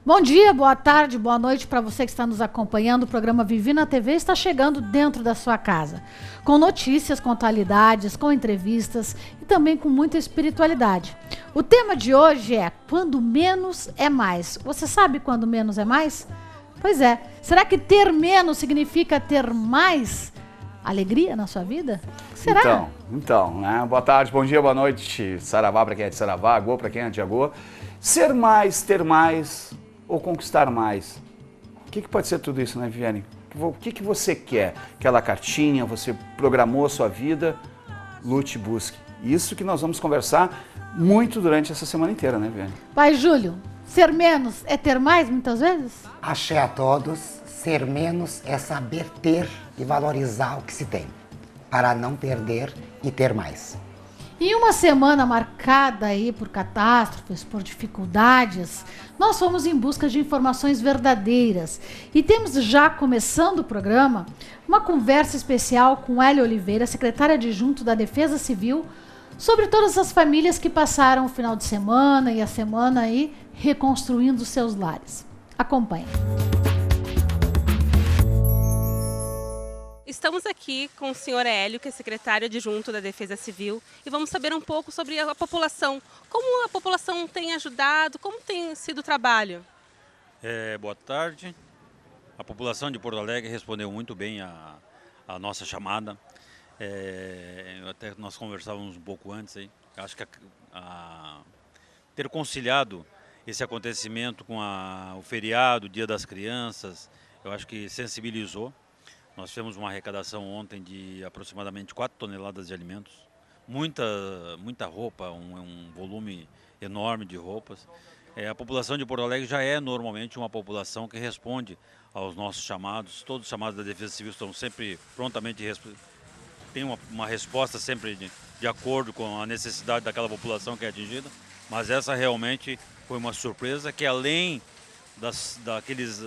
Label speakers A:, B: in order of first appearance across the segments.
A: Bom dia, boa tarde, boa noite para você que está nos acompanhando. O programa Vivi na TV está chegando dentro da sua casa, com notícias, com atualidades, com entrevistas e também com muita espiritualidade. O tema de hoje é quando menos é mais. Você sabe quando menos é mais? Pois é. Será que ter menos significa ter mais alegria na sua vida? Será?
B: Então, né? Boa tarde, bom dia, boa noite. Saravá para quem é de Saravá, Agô para quem é de Agô. Ser mais, ter mais ou conquistar mais. O que pode ser tudo isso, né, Viviane? O que você quer? Aquela cartinha, você programou a sua vida, lute e busque. Isso que nós vamos conversar muito durante essa semana inteira, né, Viviane?
A: Pai Júlio, ser menos é ter mais muitas vezes?
C: Axé a todos, ser menos é saber ter e valorizar o que se tem, para não perder e ter mais.
A: Em uma semana marcada aí por catástrofes, por dificuldades, nós fomos em busca de informações verdadeiras e temos já começando o programa uma conversa especial com Hélia Oliveira, secretária adjunto da Defesa Civil, sobre todas as famílias que passaram o final de semana e a semana aí reconstruindo seus lares. Acompanhe.
D: Estamos aqui com o senhor Hélio, que é secretário adjunto da Defesa Civil, e vamos saber um pouco sobre a população. Como a população tem ajudado, como tem sido o trabalho?
E: Boa tarde. A população de Porto Alegre respondeu muito bem a nossa chamada. Até nós conversávamos um pouco antes aí. Acho que ter conciliado esse acontecimento com o feriado, o Dia das Crianças, eu acho que sensibilizou. Nós tivemos uma arrecadação ontem de aproximadamente 4 toneladas de alimentos, muita roupa, um volume enorme de roupas. A população de Porto Alegre já é normalmente uma população que responde aos nossos chamados. Todos os chamados da Defesa Civil estão sempre prontamente, tem uma resposta sempre de acordo com a necessidade daquela população que é atingida. Mas essa realmente foi uma surpresa que além daqueles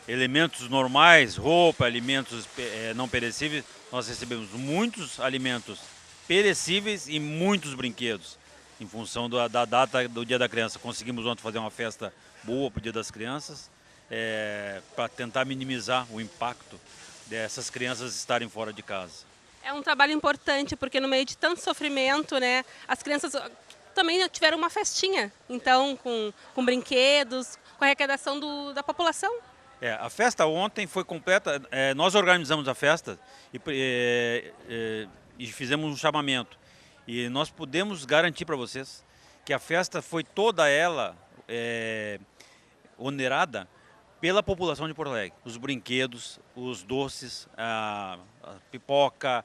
E: elementos normais, roupa, alimentos não perecíveis, nós recebemos muitos alimentos perecíveis e muitos brinquedos. Em função da data do Dia da Criança, conseguimos ontem fazer uma festa boa para o Dia das Crianças, para tentar minimizar o impacto dessas crianças estarem fora de casa.
D: É um trabalho importante, porque no meio de tanto sofrimento, né, as crianças também tiveram uma festinha, então, com brinquedos, com a arrecadação da população.
E: A festa ontem foi completa, nós organizamos a festa e fizemos um chamamento. E nós podemos garantir para vocês que a festa foi toda ela onerada pela população de Porto Alegre. Os brinquedos, os doces, a pipoca,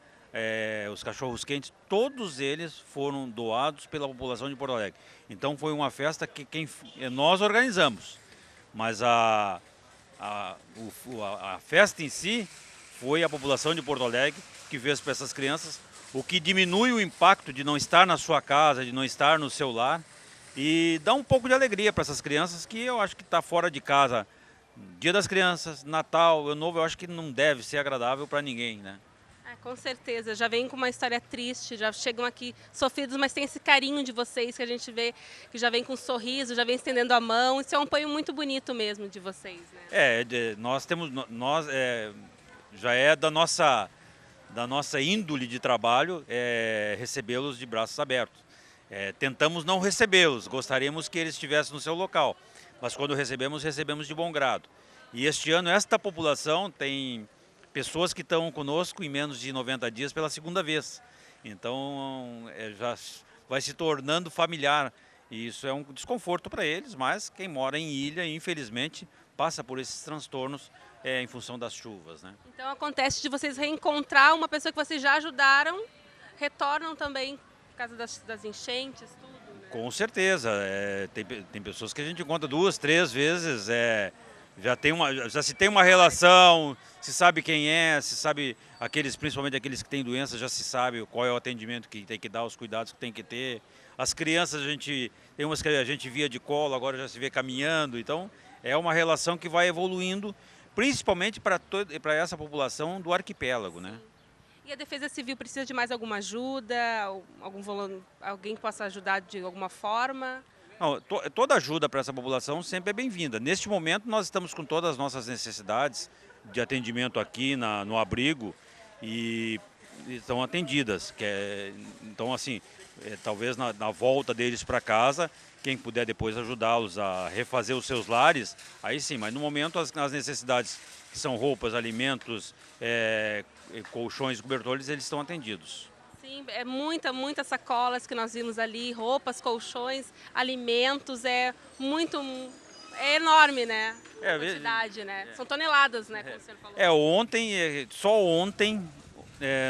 E: os cachorros quentes, todos eles foram doados pela população de Porto Alegre. Então foi uma festa que nós organizamos, mas a festa em si foi a população de Porto Alegre que fez para essas crianças, o que diminui o impacto de não estar na sua casa, de não estar no seu lar, e dá um pouco de alegria para essas crianças que eu acho que está fora de casa. Dia das Crianças, Natal, Ano Novo, eu acho que não deve ser agradável para ninguém, né?
D: Com certeza, já vem com uma história triste, já chegam aqui sofridos, mas tem esse carinho de vocês que a gente vê, que já vem com um sorriso, já vem estendendo a mão. Isso é um apoio muito bonito mesmo de vocês, né?
E: Já é da nossa índole de trabalho recebê-los de braços abertos. Tentamos não recebê-los, gostaríamos que eles estivessem no seu local, mas quando recebemos de bom grado. E este ano esta população tem pessoas que estão conosco em menos de 90 dias pela segunda vez. Então já vai se tornando familiar. E isso é um desconforto para eles, mas quem mora em ilha, infelizmente, passa por esses transtornos em função das chuvas, né?
D: Então acontece de vocês reencontrar uma pessoa que vocês já ajudaram, retornam também por causa das enchentes, tudo, né?
E: Com certeza. Tem pessoas que a gente encontra 2, 3 vezes, já se tem uma relação, se sabe quem é, se sabe principalmente aqueles que têm doença, já se sabe qual é o atendimento que tem que dar, os cuidados que tem que ter. As crianças, tem umas que a gente via de colo, agora já se vê caminhando, então é uma relação que vai evoluindo, principalmente para essa população do arquipélago, né?
D: E a Defesa Civil precisa de mais alguma ajuda, alguém que possa ajudar de alguma forma?
E: Não, toda ajuda para essa população sempre é bem-vinda. Neste momento, nós estamos com todas as nossas necessidades de atendimento aqui no abrigo e estão atendidas. Então, assim, talvez na volta deles para casa, quem puder depois ajudá-los a refazer os seus lares, aí sim. Mas no momento, as necessidades que são roupas, alimentos, colchões, cobertores, eles estão atendidos.
D: Sim, muitas sacolas que nós vimos ali, roupas, colchões, alimentos, é enorme, né? A quantidade, né? São toneladas, né, como o senhor falou.
E: Só ontem,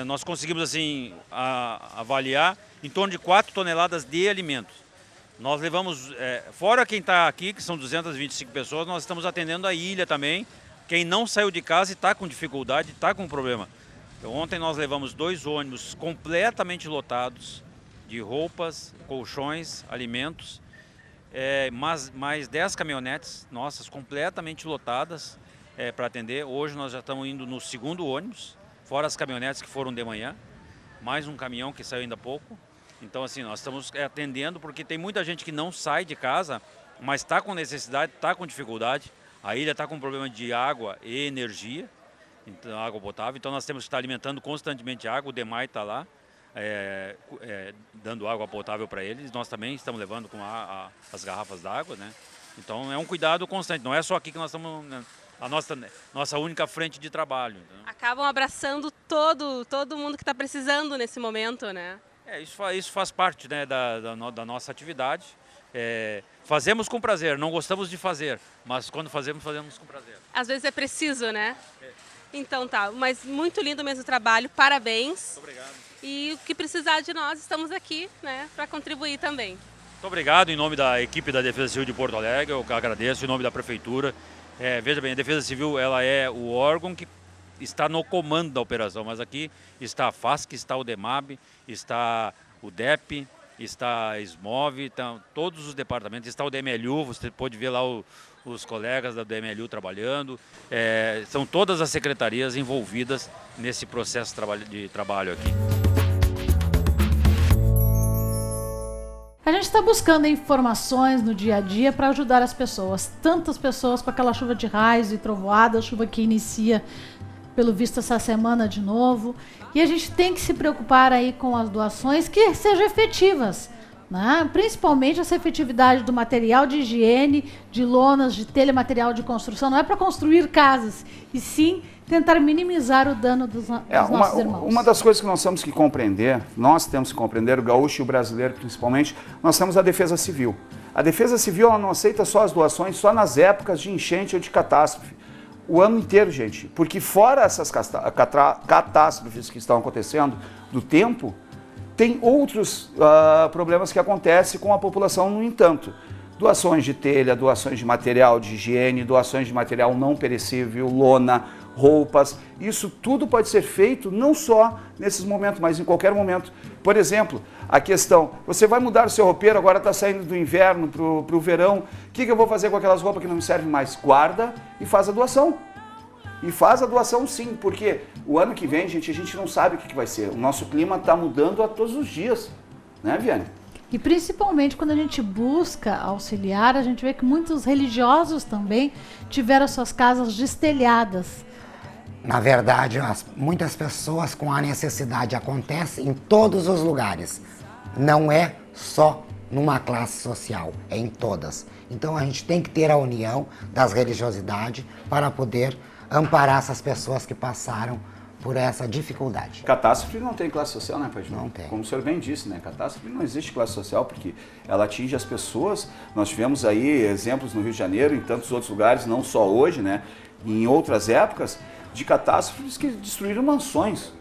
E: nós conseguimos, assim, avaliar em torno de 4 toneladas de alimentos. Nós levamos, fora quem está aqui, que são 225 pessoas, nós estamos atendendo a ilha também, quem não saiu de casa e está com dificuldade, está com problema. Então, ontem nós levamos 2 ônibus completamente lotados de roupas, colchões, alimentos, mais 10 caminhonetes nossas completamente lotadas para atender. Hoje nós já estamos indo no 2º ônibus, fora as caminhonetes que foram de manhã, mais um caminhão que saiu ainda há pouco. Então, assim, nós estamos atendendo porque tem muita gente que não sai de casa, mas está com necessidade, está com dificuldade. A ilha está com problema de água e energia. Então, água potável, então nós temos que estar alimentando constantemente água, o DEMAI está lá, dando água potável para eles, nós também estamos levando com as garrafas d'água, né? Então é um cuidado constante, não é só aqui que nós estamos, né, a nossa única frente de trabalho. Né?
D: Acabam abraçando todo mundo que está precisando nesse momento, né?
E: Isso faz parte, né, da nossa atividade. Fazemos com prazer, não gostamos de fazer, mas quando fazemos com prazer.
D: Às vezes é preciso, né? Então tá, mas muito lindo mesmo o trabalho, parabéns.
E: Muito obrigado.
D: E o que precisar de nós, estamos aqui, né, para contribuir também.
E: Muito obrigado, em nome da equipe da Defesa Civil de Porto Alegre, eu agradeço, em nome da Prefeitura. Veja bem, a Defesa Civil ela é o órgão que está no comando da operação, mas aqui está a FASC, está o DEMAB, está o DEP, está a SMOV, então, todos os departamentos, está o DMLU, você pode ver lá os colegas da DMLU trabalhando, são todas as secretarias envolvidas nesse processo de trabalho aqui.
A: A gente está buscando informações no dia a dia para ajudar as pessoas, tantas pessoas com aquela chuva de raios e trovoada, chuva que inicia pelo visto essa semana de novo, e a gente tem que se preocupar aí com as doações que sejam efetivas, né? Principalmente essa efetividade do material de higiene, de lonas, de telha, material de construção, não é para construir casas, e sim tentar minimizar o dano dos nossos irmãos.
B: Uma das coisas que nós temos que compreender, o gaúcho e o brasileiro principalmente, nós temos a Defesa Civil. A Defesa Civil ela não aceita só as doações só nas épocas de enchente ou de catástrofe. O ano inteiro, gente, porque fora essas catástrofes que estão acontecendo do tempo, tem outros problemas que acontecem com a população, no entanto. Doações de telha, doações de material de higiene, doações de material não perecível, lona, roupas. Isso tudo pode ser feito não só nesses momentos, mas em qualquer momento. Por exemplo, a questão, você vai mudar o seu roupeiro, agora está saindo do inverno para o verão, o que eu vou fazer com aquelas roupas que não me servem mais? Guarda e faz a doação. E faz a doação sim, porque o ano que vem, gente, a gente não sabe o que vai ser. O nosso clima está mudando a todos os dias, né, Viane?
A: E principalmente quando a gente busca auxiliar, a gente vê que muitos religiosos também tiveram suas casas destelhadas.
C: Na verdade, muitas pessoas com a necessidade acontece em todos os lugares. Não é só numa classe social, é em todas. Então a gente tem que ter a união das religiosidades para poder amparar essas pessoas que passaram por essa dificuldade.
B: Catástrofe não tem classe social, né, Padre?
C: Não tem.
B: Como o senhor bem disse, né? Catástrofe não existe classe social porque ela atinge as pessoas. Nós tivemos aí exemplos no Rio de Janeiro, em tantos outros lugares, não só hoje, né? Em outras épocas, de catástrofes que destruíram mansões.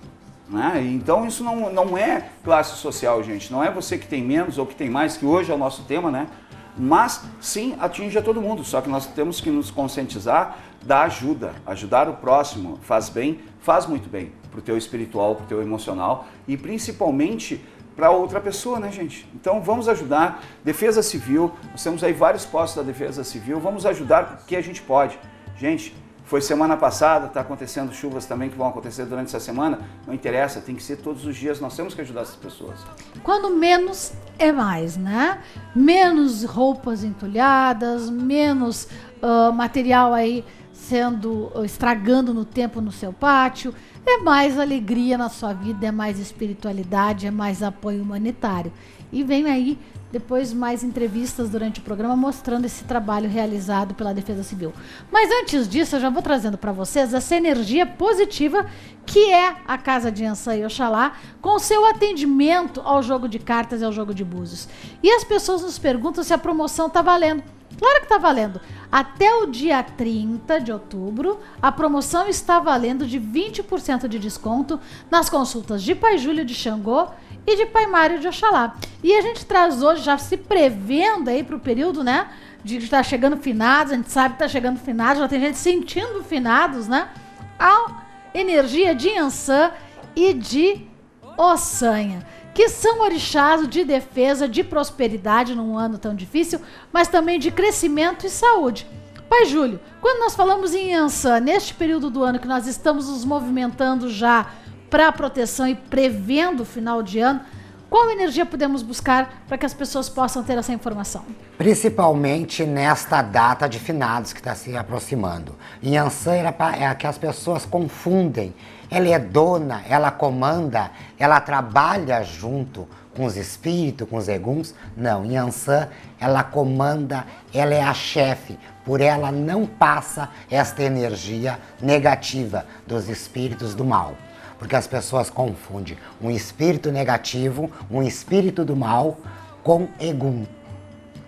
B: Né? Então isso não é classe social, gente. Não é você que tem menos ou que tem mais, que hoje é o nosso tema, né? Mas sim atinge a todo mundo. Só que nós temos que nos conscientizar da ajuda. Ajudar o próximo faz bem, faz muito bem para o teu espiritual, para o teu emocional e principalmente para outra pessoa, né, gente? Então vamos ajudar. Defesa Civil, nós temos aí vários postos da Defesa Civil, vamos ajudar o que a gente pode. Gente, Foi semana passada, está acontecendo chuvas também que vão acontecer durante essa semana. Não interessa, tem que ser todos os dias, nós temos que ajudar essas pessoas.
A: Quando menos é mais, né? Menos roupas entulhadas, menos material aí estragando no tempo no seu pátio. É mais alegria na sua vida, é mais espiritualidade, é mais apoio humanitário. E vem aí depois mais entrevistas durante o programa mostrando esse trabalho realizado pela Defesa Civil. Mas antes disso, eu já vou trazendo para vocês essa energia positiva que é a Casa de Iansã e Oxalá, com o seu atendimento ao jogo de cartas e ao jogo de búzios. E as pessoas nos perguntam se a promoção está valendo. Claro que está valendo. Até o dia 30 de outubro, a promoção está valendo de 20% de desconto nas consultas de Pai Júlio de Xangô e de Pai Mário de Oxalá. E a gente traz hoje, já se prevendo aí para o período, né, de estar chegando finados, a gente sabe que está chegando finados, já tem gente sentindo finados, né, a energia de Iansã e de Ossanha, que são orixás de defesa, de prosperidade num ano tão difícil, mas também de crescimento e saúde. Pai Júlio, quando nós falamos em Iansã, neste período do ano que nós estamos nos movimentando já para a proteção e prevendo o final de ano, qual energia podemos buscar para que as pessoas possam ter essa informação?
C: Principalmente nesta data de finados que está se aproximando. Iansã é a que as pessoas confundem. Ela é dona, ela comanda, ela trabalha junto com os espíritos, com os eguns. Não, Iansã, ela comanda, ela é a chefe. Por ela não passa esta energia negativa dos espíritos do mal. Porque as pessoas confundem um espírito negativo, um espírito do mal, com Egum.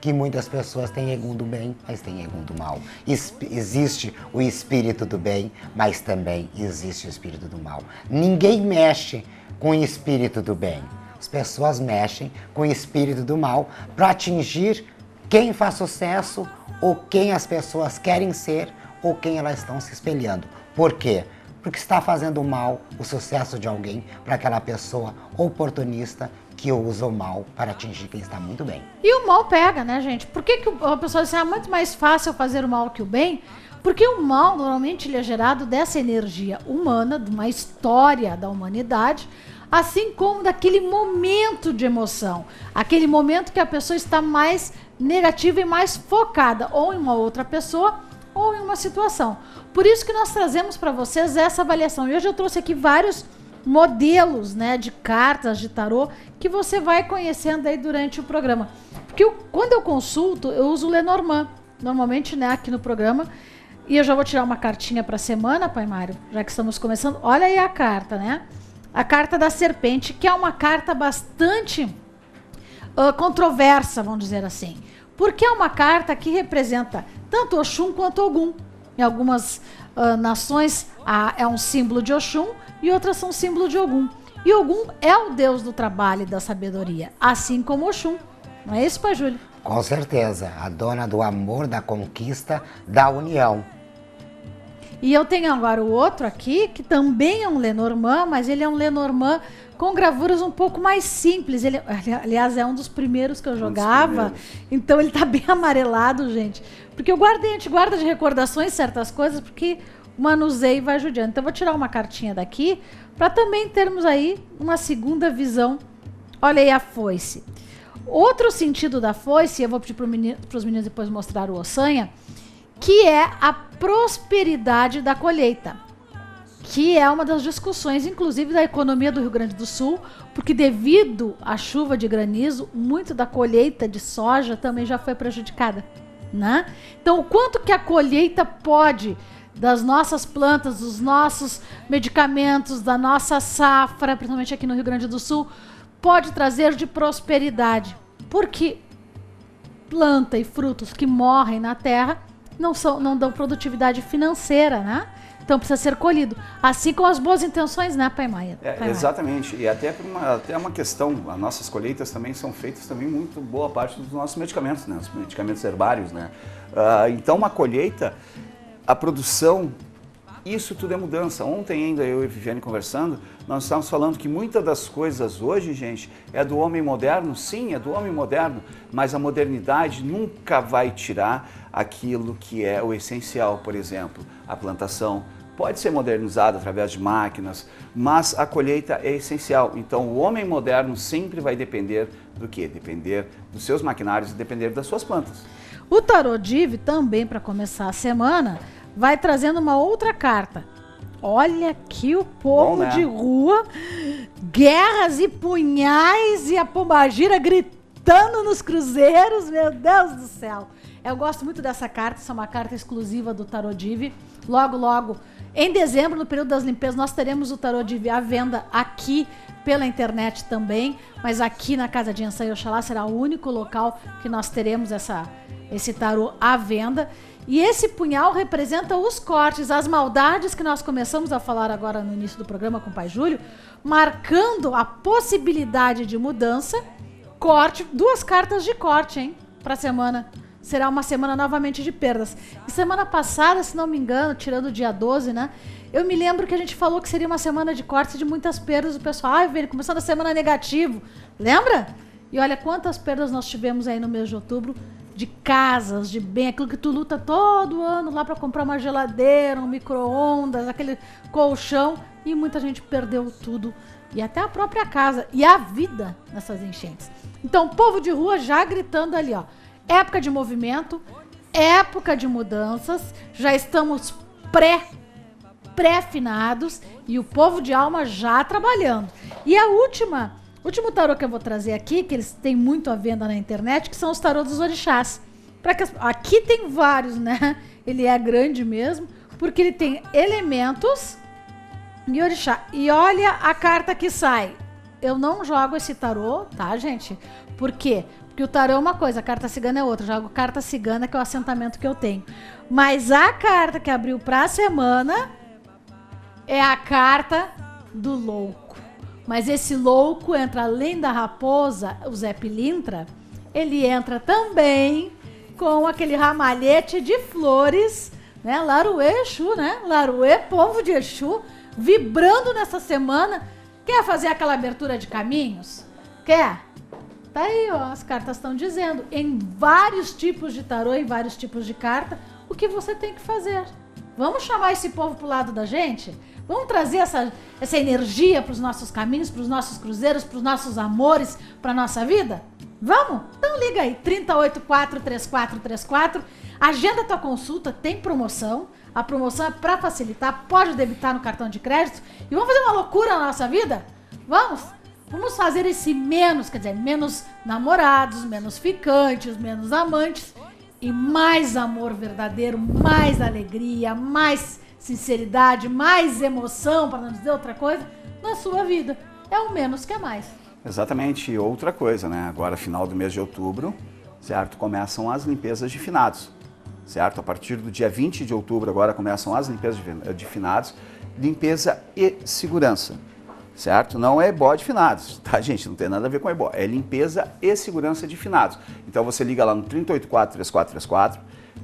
C: Que muitas pessoas têm Egum do bem, mas têm Egum do mal. Existe o espírito do bem, mas também existe o espírito do mal. Ninguém mexe com o espírito do bem. As pessoas mexem com o espírito do mal para atingir quem faz sucesso, ou quem as pessoas querem ser, ou quem elas estão se espelhando. Por quê? Porque está fazendo mal o sucesso de alguém para aquela pessoa oportunista que usa o mal para atingir quem está muito bem.
A: E o mal pega, né, gente? Por que a pessoa diz que é muito mais fácil fazer o mal que o bem? Porque o mal, normalmente, ele é gerado dessa energia humana, de uma história da humanidade, assim como daquele momento de emoção. Aquele momento que a pessoa está mais negativa e mais focada ou em uma outra pessoa ou em uma situação. Por isso que nós trazemos para vocês essa avaliação. E hoje eu trouxe aqui vários modelos, né, de cartas, de tarô, que você vai conhecendo aí durante o programa. Porque quando eu consulto, eu uso o Lenormand, normalmente, né, aqui no programa. E eu já vou tirar uma cartinha para a semana, Pai Mário, já que estamos começando. Olha aí a carta, né? A carta da serpente, que é uma carta bastante controversa, vamos dizer assim. Porque é uma carta que representa tanto Oxum quanto Ogum. Em algumas nações é um símbolo de Oxum e outras são símbolo de Ogum. E Ogum é o deus do trabalho e da sabedoria, assim como Oxum. Não é isso, Pai Júlio?
C: Com certeza, a dona do amor, da conquista, da união.
A: E eu tenho agora o outro aqui, que também é um Lenormand, mas ele é um Lenormand com gravuras um pouco mais simples. Ele, aliás, é um dos primeiros que eu jogava, então ele tá bem amarelado, gente. Porque a gente guarda de recordações certas coisas, porque manuseio e vai judiando. Então eu vou tirar uma cartinha daqui, para também termos aí uma segunda visão. Olha aí a foice. Outro sentido da foice, eu vou pedir para os meninos depois mostrar o Ossanha, que é a prosperidade da colheita, que é uma das discussões, inclusive, da economia do Rio Grande do Sul, porque devido à chuva de granizo, muito da colheita de soja também já foi prejudicada, né? Então, o quanto que a colheita pode, das nossas plantas, dos nossos medicamentos, da nossa safra, principalmente aqui no Rio Grande do Sul, pode trazer de prosperidade, porque planta e frutos que morrem na terra não dão produtividade financeira, né? Então precisa ser colhido. Assim como as boas intenções, né, Pai Maia?
B: Exatamente. E até uma questão, as nossas colheitas também são feitas também muito boa parte dos nossos medicamentos, né? Os medicamentos herbários, né? Então uma colheita, a produção, isso tudo é mudança. Ontem ainda eu e a Viviane conversando, nós estávamos falando que muitas das coisas hoje, gente, é do homem moderno. Sim, é do homem moderno, mas a modernidade nunca vai tirar aquilo que é o essencial, por exemplo, a plantação. Pode ser modernizada através de máquinas, mas a colheita é essencial. Então o homem moderno sempre vai depender do quê? Depender dos seus maquinários e depender das suas plantas.
A: O Tarot Div também, para começar a semana, vai trazendo uma outra carta. Olha aqui o povo,
B: bom, né?
A: de rua, guerras e punhais e a pombagira gritando nos cruzeiros, meu Deus do céu. Eu gosto muito dessa carta, essa é uma carta exclusiva do Tarot Div. Logo, logo, em dezembro, no período das limpezas, nós teremos o Tarot Div à venda aqui pela internet também, mas aqui na Casa de Yansan e Oxalá será o único local que nós teremos esse tarô à venda. E esse punhal representa os cortes, as maldades que nós começamos a falar agora no início do programa com o Pai Júlio, marcando a possibilidade de mudança, corte, 2 cartas de corte, hein, para a semana. Será uma semana novamente de perdas. E semana passada, se não me engano, tirando o dia 12, né, eu me lembro que a gente falou que seria uma semana de cortes e de muitas perdas. O pessoal, velho, começando a semana negativo, lembra? E olha quantas perdas nós tivemos aí no mês de outubro, de casas, de bem, aquilo que tu luta todo ano lá para comprar uma geladeira, um micro-ondas, aquele colchão, e muita gente perdeu tudo, e até a própria casa, e a vida nessas enchentes. Então, o povo de rua já gritando ali, ó, época de movimento, época de mudanças, já estamos pré-finados, e o povo de alma já trabalhando. E a último tarô que eu vou trazer aqui, que eles têm muito à venda na internet, que são os tarôs dos orixás. Aqui tem vários, né? Ele é grande mesmo, porque ele tem elementos e orixá. E olha a carta que sai. Eu não jogo esse tarô, tá, gente? Por quê? Porque o tarô é uma coisa, a carta cigana é outra. Eu jogo carta cigana, que é o assentamento que eu tenho. Mas a carta que abriu pra semana é a carta do louco. Mas esse louco entra, além da raposa, o Zé Pilintra, ele entra também com aquele ramalhete de flores, né? Laruê, Exu, né? Laruê, povo de Exu, vibrando nessa semana. Quer fazer aquela abertura de caminhos? Quer? Tá aí, ó, as cartas estão dizendo, em vários tipos de tarô, em vários tipos de carta, o que você tem que fazer. Vamos chamar esse povo pro lado da gente? Vamos trazer essa energia para os nossos caminhos, para os nossos cruzeiros, para os nossos amores, para a nossa vida? Vamos? Então liga aí, 3084-3434. Agenda tua consulta, tem promoção. A promoção é para facilitar, pode debitar no cartão de crédito. E vamos fazer uma loucura na nossa vida? Vamos? Vamos fazer esse menos, quer dizer, menos namorados, menos ficantes, menos amantes. E mais amor verdadeiro, mais alegria, mais sinceridade, mais emoção, para não dizer outra coisa, na sua vida. É o menos que é mais.
B: Exatamente. E outra coisa, né? Agora, final do mês de outubro, certo? Começam as limpezas de finados, certo? A partir do dia 20 de outubro, agora começam as limpezas de finados, limpeza e segurança, certo? Não é ebó de finados, tá, gente? Não tem nada a ver com ebó. É limpeza e segurança de finados. Então você liga lá no 3084-3434,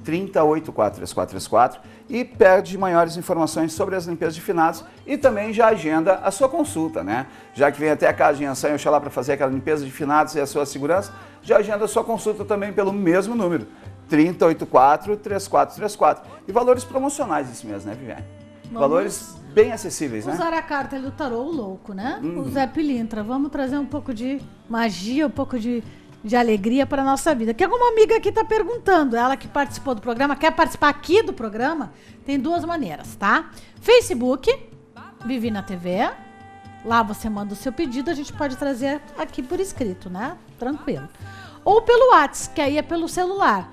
B: 3084-3434 e pede maiores informações sobre as limpezas de finados e também já agenda a sua consulta, né? Já que vem até a Casa de Yansan e Oxalá para fazer aquela limpeza de finados e a sua segurança, já agenda a sua consulta também pelo mesmo número, 3084-3434. E valores promocionais esse mês, né, Viviane? Valores bem acessíveis, né?
A: Usar a carta do tarô, o louco, né? O Zé Pilintra. Vamos trazer um pouco de magia, um pouco de alegria para a nossa vida. Que alguma amiga aqui está perguntando, ela que participou do programa, quer participar aqui do programa, tem 2 maneiras, tá? Facebook, Vivina TV, lá você manda o seu pedido, a gente pode trazer aqui por escrito, né? Tranquilo. Ou pelo WhatsApp, que aí é pelo celular.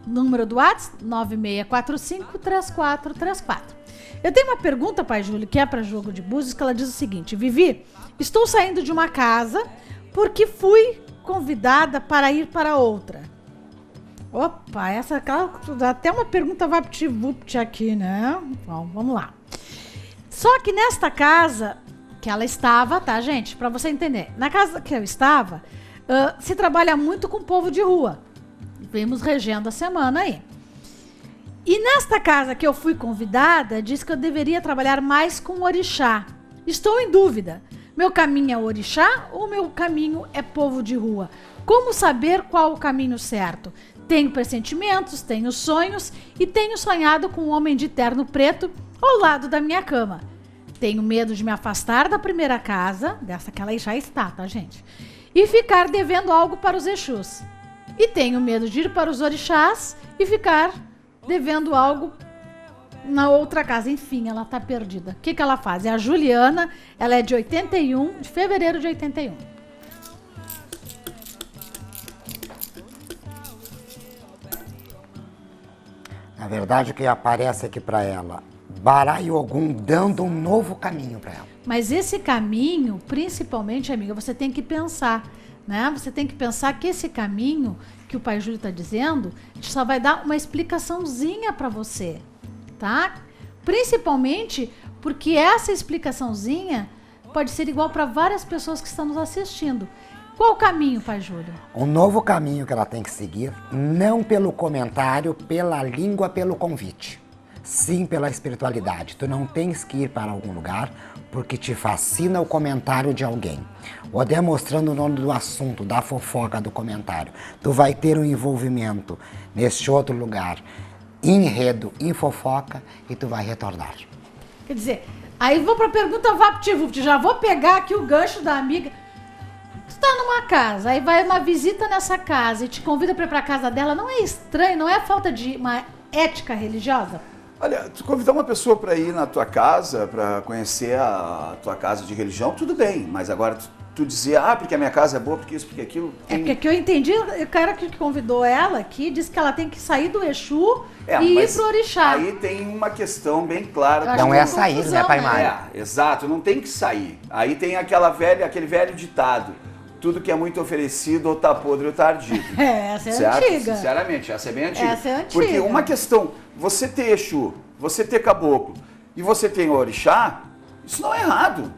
A: Número do WhatsApp, 9645-3434. Eu tenho uma pergunta, Pai Júlio, que é para Jogo de Búzios, que ela diz o seguinte: Vivi, estou saindo de uma casa porque fui convidada para ir para outra. Opa, essa até uma pergunta vapt-vupt aqui, né? Bom, vamos lá. Só que nesta casa que ela estava, tá, gente? Para você entender, na casa que eu estava, se trabalha muito com o povo de rua. Vimos regendo a semana aí. E nesta casa que eu fui convidada, diz que eu deveria trabalhar mais com orixá. Estou em dúvida. Meu caminho é orixá ou meu caminho é povo de rua? Como saber qual o caminho certo? Tenho pressentimentos, tenho sonhos e tenho sonhado com um homem de terno preto ao lado da minha cama. Tenho medo de me afastar da primeira casa, dessa que ela já está, tá, gente? E ficar devendo algo para os Exus. E tenho medo de ir para os orixás e ficar devendo algo na outra casa. Enfim, ela tá perdida. O que que ela faz? É a Juliana, ela é de 81, de fevereiro de 81.
C: Na verdade, o que aparece aqui para ela, Bará e Ogum dando um novo caminho para ela.
A: Mas esse caminho, principalmente, amiga, você tem que pensar, né? Você tem que pensar que esse caminho que o Pai Júlio está dizendo, só vai dar uma explicaçãozinha para você, tá? Principalmente porque essa explicaçãozinha pode ser igual para várias pessoas que estão nos assistindo. Qual o caminho, Pai Júlio?
C: Um novo caminho que ela tem que seguir, não pelo comentário, pela língua, pelo convite. Sim, pela espiritualidade. Tu não tens que ir para algum lugar porque te fascina o comentário de alguém. Ou até mostrando o nome do assunto, da fofoca do comentário. Tu vai ter um envolvimento neste outro lugar, enredo, em fofoca, e tu vai retornar.
A: Quer dizer, aí vou para a pergunta VaptVupt. Já vou pegar aqui o gancho da amiga. Tu tá numa casa, aí vai uma visita nessa casa e te convida para ir para casa dela. Não é estranho, não é falta de uma ética religiosa?
B: Olha, tu convidar uma pessoa para ir na tua casa, para conhecer a tua casa de religião, tudo bem. Mas agora tu dizer, porque a minha casa é boa, porque isso, porque aquilo...
A: É porque que eu entendi, o cara que convidou ela aqui disse que ela tem que sair do Exu e ir pro orixá.
B: Aí tem uma questão bem clara.
C: Não é sair, né, Pai Mário?
B: Exato, não tem que sair. Aí tem aquele velho ditado. Tudo que é muito oferecido ou tá podre ou tá ardido.
A: Essa é
B: certo?
A: antiga.
B: Sinceramente, essa é bem antiga.
A: Essa é antiga.
B: Porque uma questão, você ter Exu, você ter caboclo e você tem orixá, isso não é errado.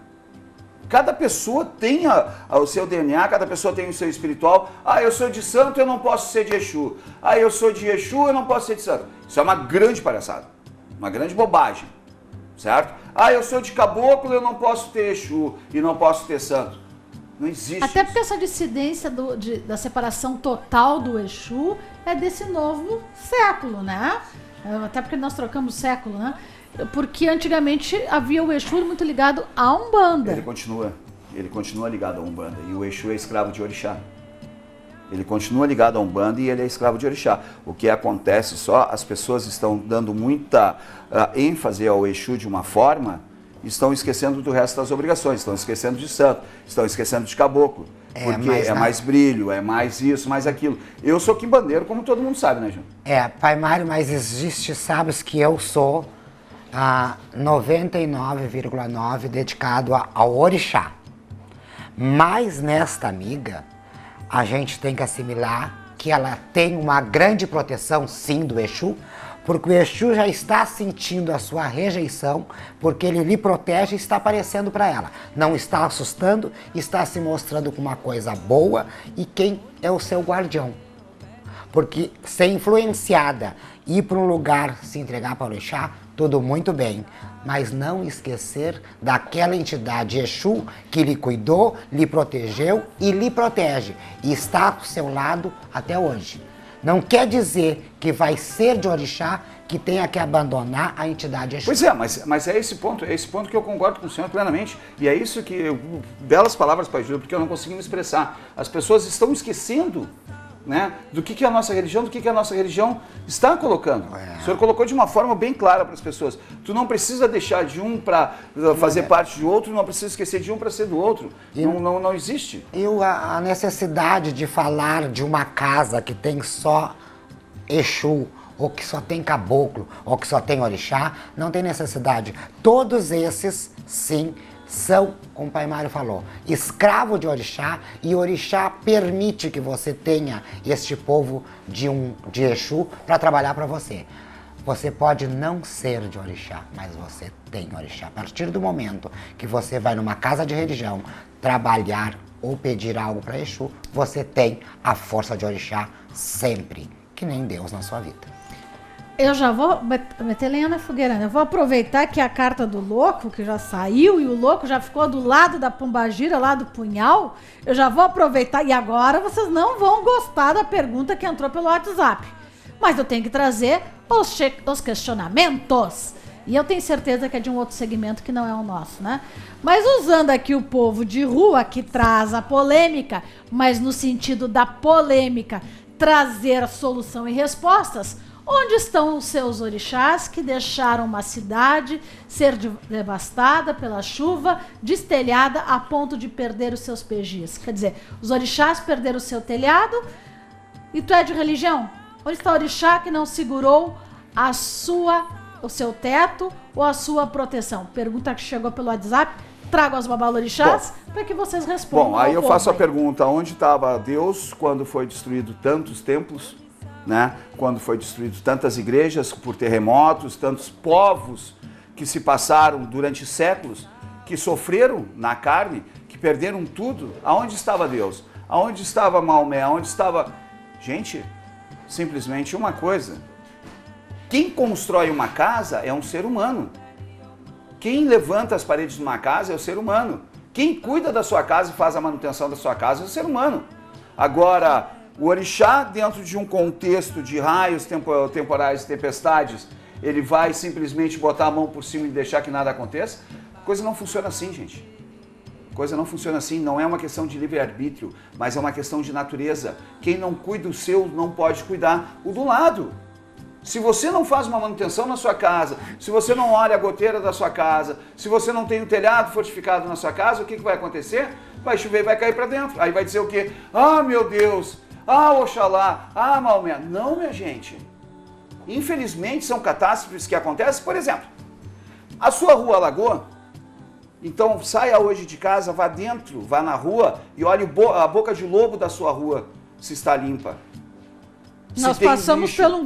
B: Cada pessoa tem o seu DNA, cada pessoa tem o seu espiritual. Eu sou de santo, eu não posso ser de Exu. Eu sou de Exu, eu não posso ser de santo. Isso é uma grande palhaçada, uma grande bobagem, certo? Eu sou de caboclo, eu não posso ter Exu e não posso ter santo. Não existe.
A: Até porque essa dissidência da separação total do Exu é desse novo século, né? Até porque nós trocamos século, né? Porque antigamente havia o Exu muito ligado à Umbanda.
B: Ele continua ligado à Umbanda. E o Exu é escravo de orixá. Ele continua ligado à Umbanda e ele é escravo de orixá. O que acontece só, as pessoas estão dando muita ênfase ao Exu de uma forma, estão esquecendo do resto das obrigações, estão esquecendo de santo, estão esquecendo de caboclo. Porque é mais brilho, é mais isso, mais aquilo. Eu sou quimbandeiro, como todo mundo sabe, né, João?
C: Pai Mário, mas existe, sabes que eu sou 99,9% dedicado ao orixá. Mas nesta amiga, a gente tem que assimilar que ela tem uma grande proteção, sim, do Exu, porque o Exu já está sentindo a sua rejeição, porque ele lhe protege e está aparecendo para ela. Não está assustando, está se mostrando com uma coisa boa e quem é o seu guardião. Porque ser influenciada, ir para um lugar, se entregar para o orixá, tudo muito bem. Mas não esquecer daquela entidade Exu que lhe cuidou, lhe protegeu e lhe protege. E está ao seu lado até hoje. Não quer dizer que vai ser de orixá que tenha que abandonar a entidade Exu.
B: Pois é, mas é esse ponto que eu concordo com o senhor plenamente. E é isso que, belas palavras, Pai Júlio, porque eu não consegui me expressar. As pessoas estão esquecendo, né, do que é a nossa religião, do que a nossa religião está colocando. O senhor colocou de uma forma bem clara para as pessoas. Tu não precisa deixar de um para fazer parte de outro, não precisa esquecer de um para ser do outro. Não existe.
C: E a necessidade de falar de uma casa que tem só Exu, ou que só tem caboclo, ou que só tem orixá, não tem necessidade. Todos esses, sim, são, como o Pai Mário falou, escravo de orixá, e orixá permite que você tenha este povo de Exu para trabalhar para você. Você pode não ser de orixá, mas você tem orixá. A partir do momento que você vai numa casa de religião trabalhar ou pedir algo para Exu, você tem a força de orixá sempre, que nem Deus na sua vida.
A: Eu já vou meter lenha na fogueira, né? Eu vou aproveitar que a carta do louco, que já saiu, e o louco já ficou do lado da pombagira, lá do punhal. Eu já vou aproveitar, e agora vocês não vão gostar da pergunta que entrou pelo WhatsApp. Mas eu tenho que trazer os questionamentos. E eu tenho certeza que é de um outro segmento que não é o nosso, né? Mas usando aqui o povo de rua, que traz a polêmica, mas no sentido da polêmica, trazer a solução e respostas. Onde estão os seus orixás que deixaram uma cidade ser devastada pela chuva, destelhada a ponto de perder os seus pejis? Quer dizer, os orixás perderam o seu telhado e tu é de religião? Onde está o orixá que não segurou o seu teto ou a sua proteção? Pergunta que chegou pelo WhatsApp. Trago as babalorixás para que vocês respondam.
B: Bom, aí eu faço a pergunta, onde estava Deus quando foi destruído tantos templos? Né? Quando foi destruído tantas igrejas por terremotos, tantos povos que se passaram durante séculos, que sofreram na carne, que perderam tudo. Aonde estava Deus? Aonde estava Maomé? Aonde estava... Gente, simplesmente uma coisa. Quem constrói uma casa é um ser humano. Quem levanta as paredes de uma casa é o ser humano. Quem cuida da sua casa e faz a manutenção da sua casa é o ser humano. Agora... O orixá, dentro de um contexto de raios temporais e tempestades, ele vai simplesmente botar a mão por cima e deixar que nada aconteça? A coisa não funciona assim, gente. A coisa não funciona assim, não é uma questão de livre-arbítrio, mas é uma questão de natureza. Quem não cuida do seu não pode cuidar o do lado. Se você não faz uma manutenção na sua casa, se você não olha a goteira da sua casa, se você não tem o telhado fortificado na sua casa, o que vai acontecer? Vai chover e vai cair para dentro. Aí vai dizer o quê? Ah, meu Deus! Ah, Oxalá, ah, Maomé. Não, minha gente. Infelizmente, são catástrofes que acontecem. Por exemplo, a sua rua alagou, então saia hoje de casa, vá dentro, vá na rua e olhe a boca de lobo da sua rua se está limpa.
A: Nós passamos pelo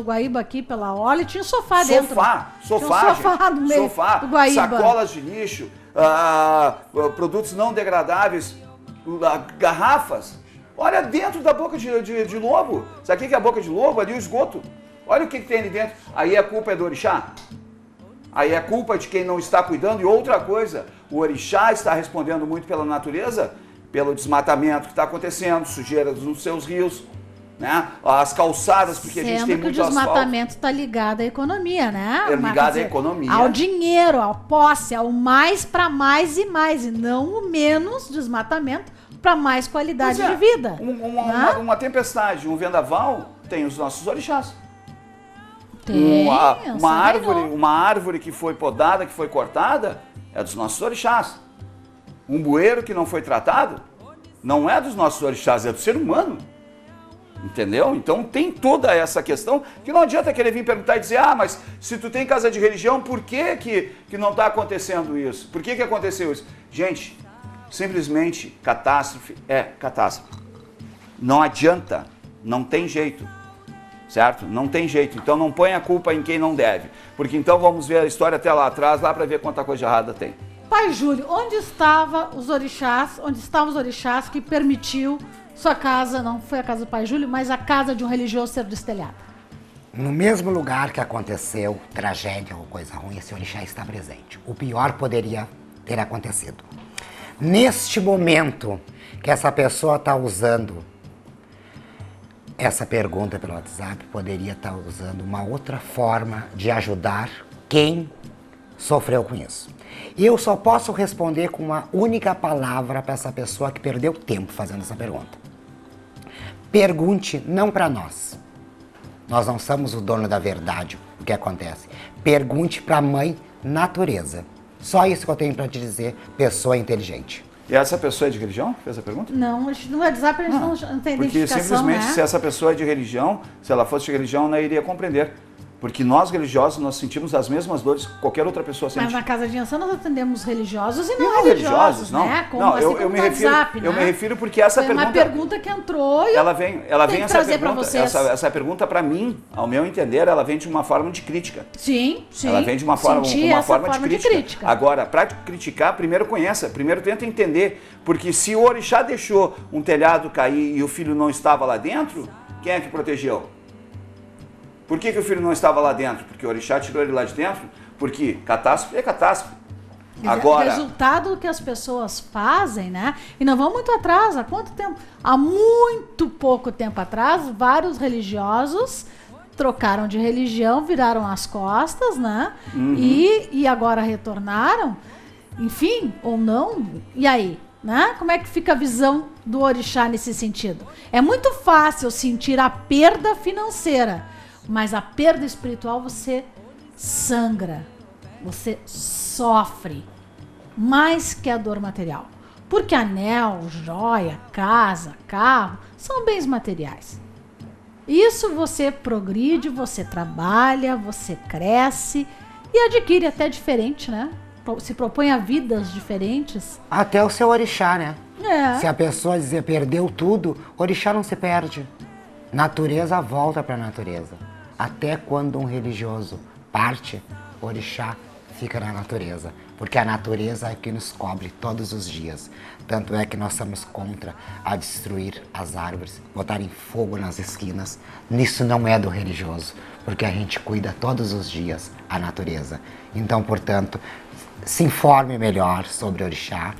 A: Guaíba aqui, pela orla, e tinha um sofá dentro.
B: Sofá,
A: no meio do Guaíba.
B: Sacolas de lixo, produtos não degradáveis, garrafas. Olha dentro da boca de lobo. Sabe o que é a boca de lobo? Ali o esgoto. Olha o que tem ali dentro. Aí a culpa é do orixá? Aí é culpa de quem não está cuidando. E outra coisa, o orixá está respondendo muito pela natureza, pelo desmatamento que está acontecendo, sujeira nos seus rios, né? As calçadas, porque a gente tem muito asfalto.
A: Sendo que o desmatamento está ligado à economia, né?
B: É ligado à economia.
A: Ao dinheiro, à posse, ao mais para mais e mais. E não o menos desmatamento para mais qualidade de vida.
B: Uma tempestade, um vendaval, tem os nossos orixás.
A: Tem,
B: uma árvore que foi podada, que foi cortada, é dos nossos orixás. Um bueiro que não foi tratado, não é dos nossos orixás, é do ser humano. Entendeu? Então tem toda essa questão que não adianta querer vir perguntar e dizer, ah, mas se tu tem casa de religião, por que não está acontecendo isso? Por que aconteceu isso? Gente, simplesmente catástrofe é catástrofe. Não adianta, não tem jeito, certo? Não tem jeito. Então não põe a culpa em quem não deve, porque então vamos ver a história até lá atrás, lá para ver quanta coisa errada tem.
A: Pai Júlio, onde estavam os orixás que permitiu sua casa, não foi a casa do Pai Júlio, mas a casa de um religioso ser destelhada?
C: No mesmo lugar que aconteceu tragédia ou coisa ruim, esse orixá está presente. O pior poderia ter acontecido. Neste momento que essa pessoa está usando essa pergunta pelo WhatsApp, poderia estar usando uma outra forma de ajudar quem sofreu com isso. E eu só posso responder com uma única palavra para essa pessoa que perdeu tempo fazendo essa pergunta. Pergunte não para nós. Nós não somos o dono da verdade, o que acontece. Pergunte para a mãe natureza. Só isso que eu tenho para te dizer, pessoa inteligente.
B: E essa pessoa é de religião? Fez a pergunta?
A: Não, no WhatsApp a gente não tem
B: porque
A: identificação,
B: simplesmente,
A: né?
B: se essa pessoa é de religião, se ela fosse de religião, não iria compreender. Porque nós religiosos, nós sentimos as mesmas dores que qualquer outra pessoa sente.
A: Mas na Casa de Ançã nós atendemos religiosos e não religiosos,
B: não.
A: né? Como,
B: não,
A: assim,
B: eu me refiro,
A: WhatsApp,
B: eu me refiro porque essa
A: foi
B: pergunta...
A: uma pergunta que entrou e
B: ela vem essa pergunta para mim, ao meu entender, ela vem de uma forma de crítica.
A: Sim, sim.
B: Ela vem de uma forma de crítica. Agora, para criticar, primeiro conheça, primeiro tenta entender. Porque se o orixá deixou um telhado cair e o filho não estava lá dentro, quem é que protegeu? Por que o filho não estava lá dentro? Porque o orixá tirou ele lá de dentro? Porque catástrofe é catástrofe. Agora,
A: resultado que as pessoas fazem, né? E não vão muito atrás, há quanto tempo? Há muito pouco tempo atrás, vários religiosos trocaram de religião, viraram as costas, né? E agora retornaram, enfim, ou não. E aí, né? Como é que fica a visão do orixá nesse sentido? É muito fácil sentir a perda financeira, mas a perda espiritual você sangra, você sofre mais que a dor material. Porque anel, joia, casa, carro são bens materiais. Isso você progride, você trabalha, você cresce e adquire até diferente, né? Se propõe a vidas diferentes.
C: Até o seu orixá, né?
A: É.
C: Se a pessoa dizer perdeu tudo, orixá não se perde. Natureza volta para a natureza. Até quando um religioso parte, orixá fica na natureza. Porque a natureza é que nos cobre todos os dias. Tanto é que nós somos contra a destruir as árvores, botarem fogo nas esquinas. Nisso não é do religioso, porque a gente cuida todos os dias a natureza. Então, portanto, se informe melhor sobre o orixá,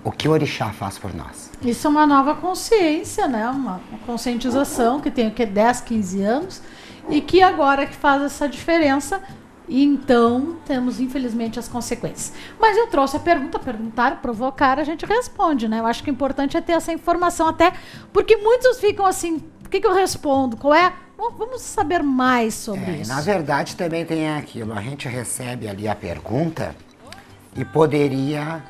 C: o que o orixá faz por nós.
A: Isso é uma nova consciência, né? Uma conscientização que tem o que 10, 15 anos e que agora que faz essa diferença. E então temos, infelizmente, as consequências. Mas eu trouxe a pergunta, perguntar, provocar, a gente responde, né? Eu acho que o importante é ter essa informação, até porque muitos ficam assim, por que eu respondo? Qual é? Bom, vamos saber mais sobre isso.
C: Na verdade, também tem aquilo, a gente recebe ali a pergunta e poderia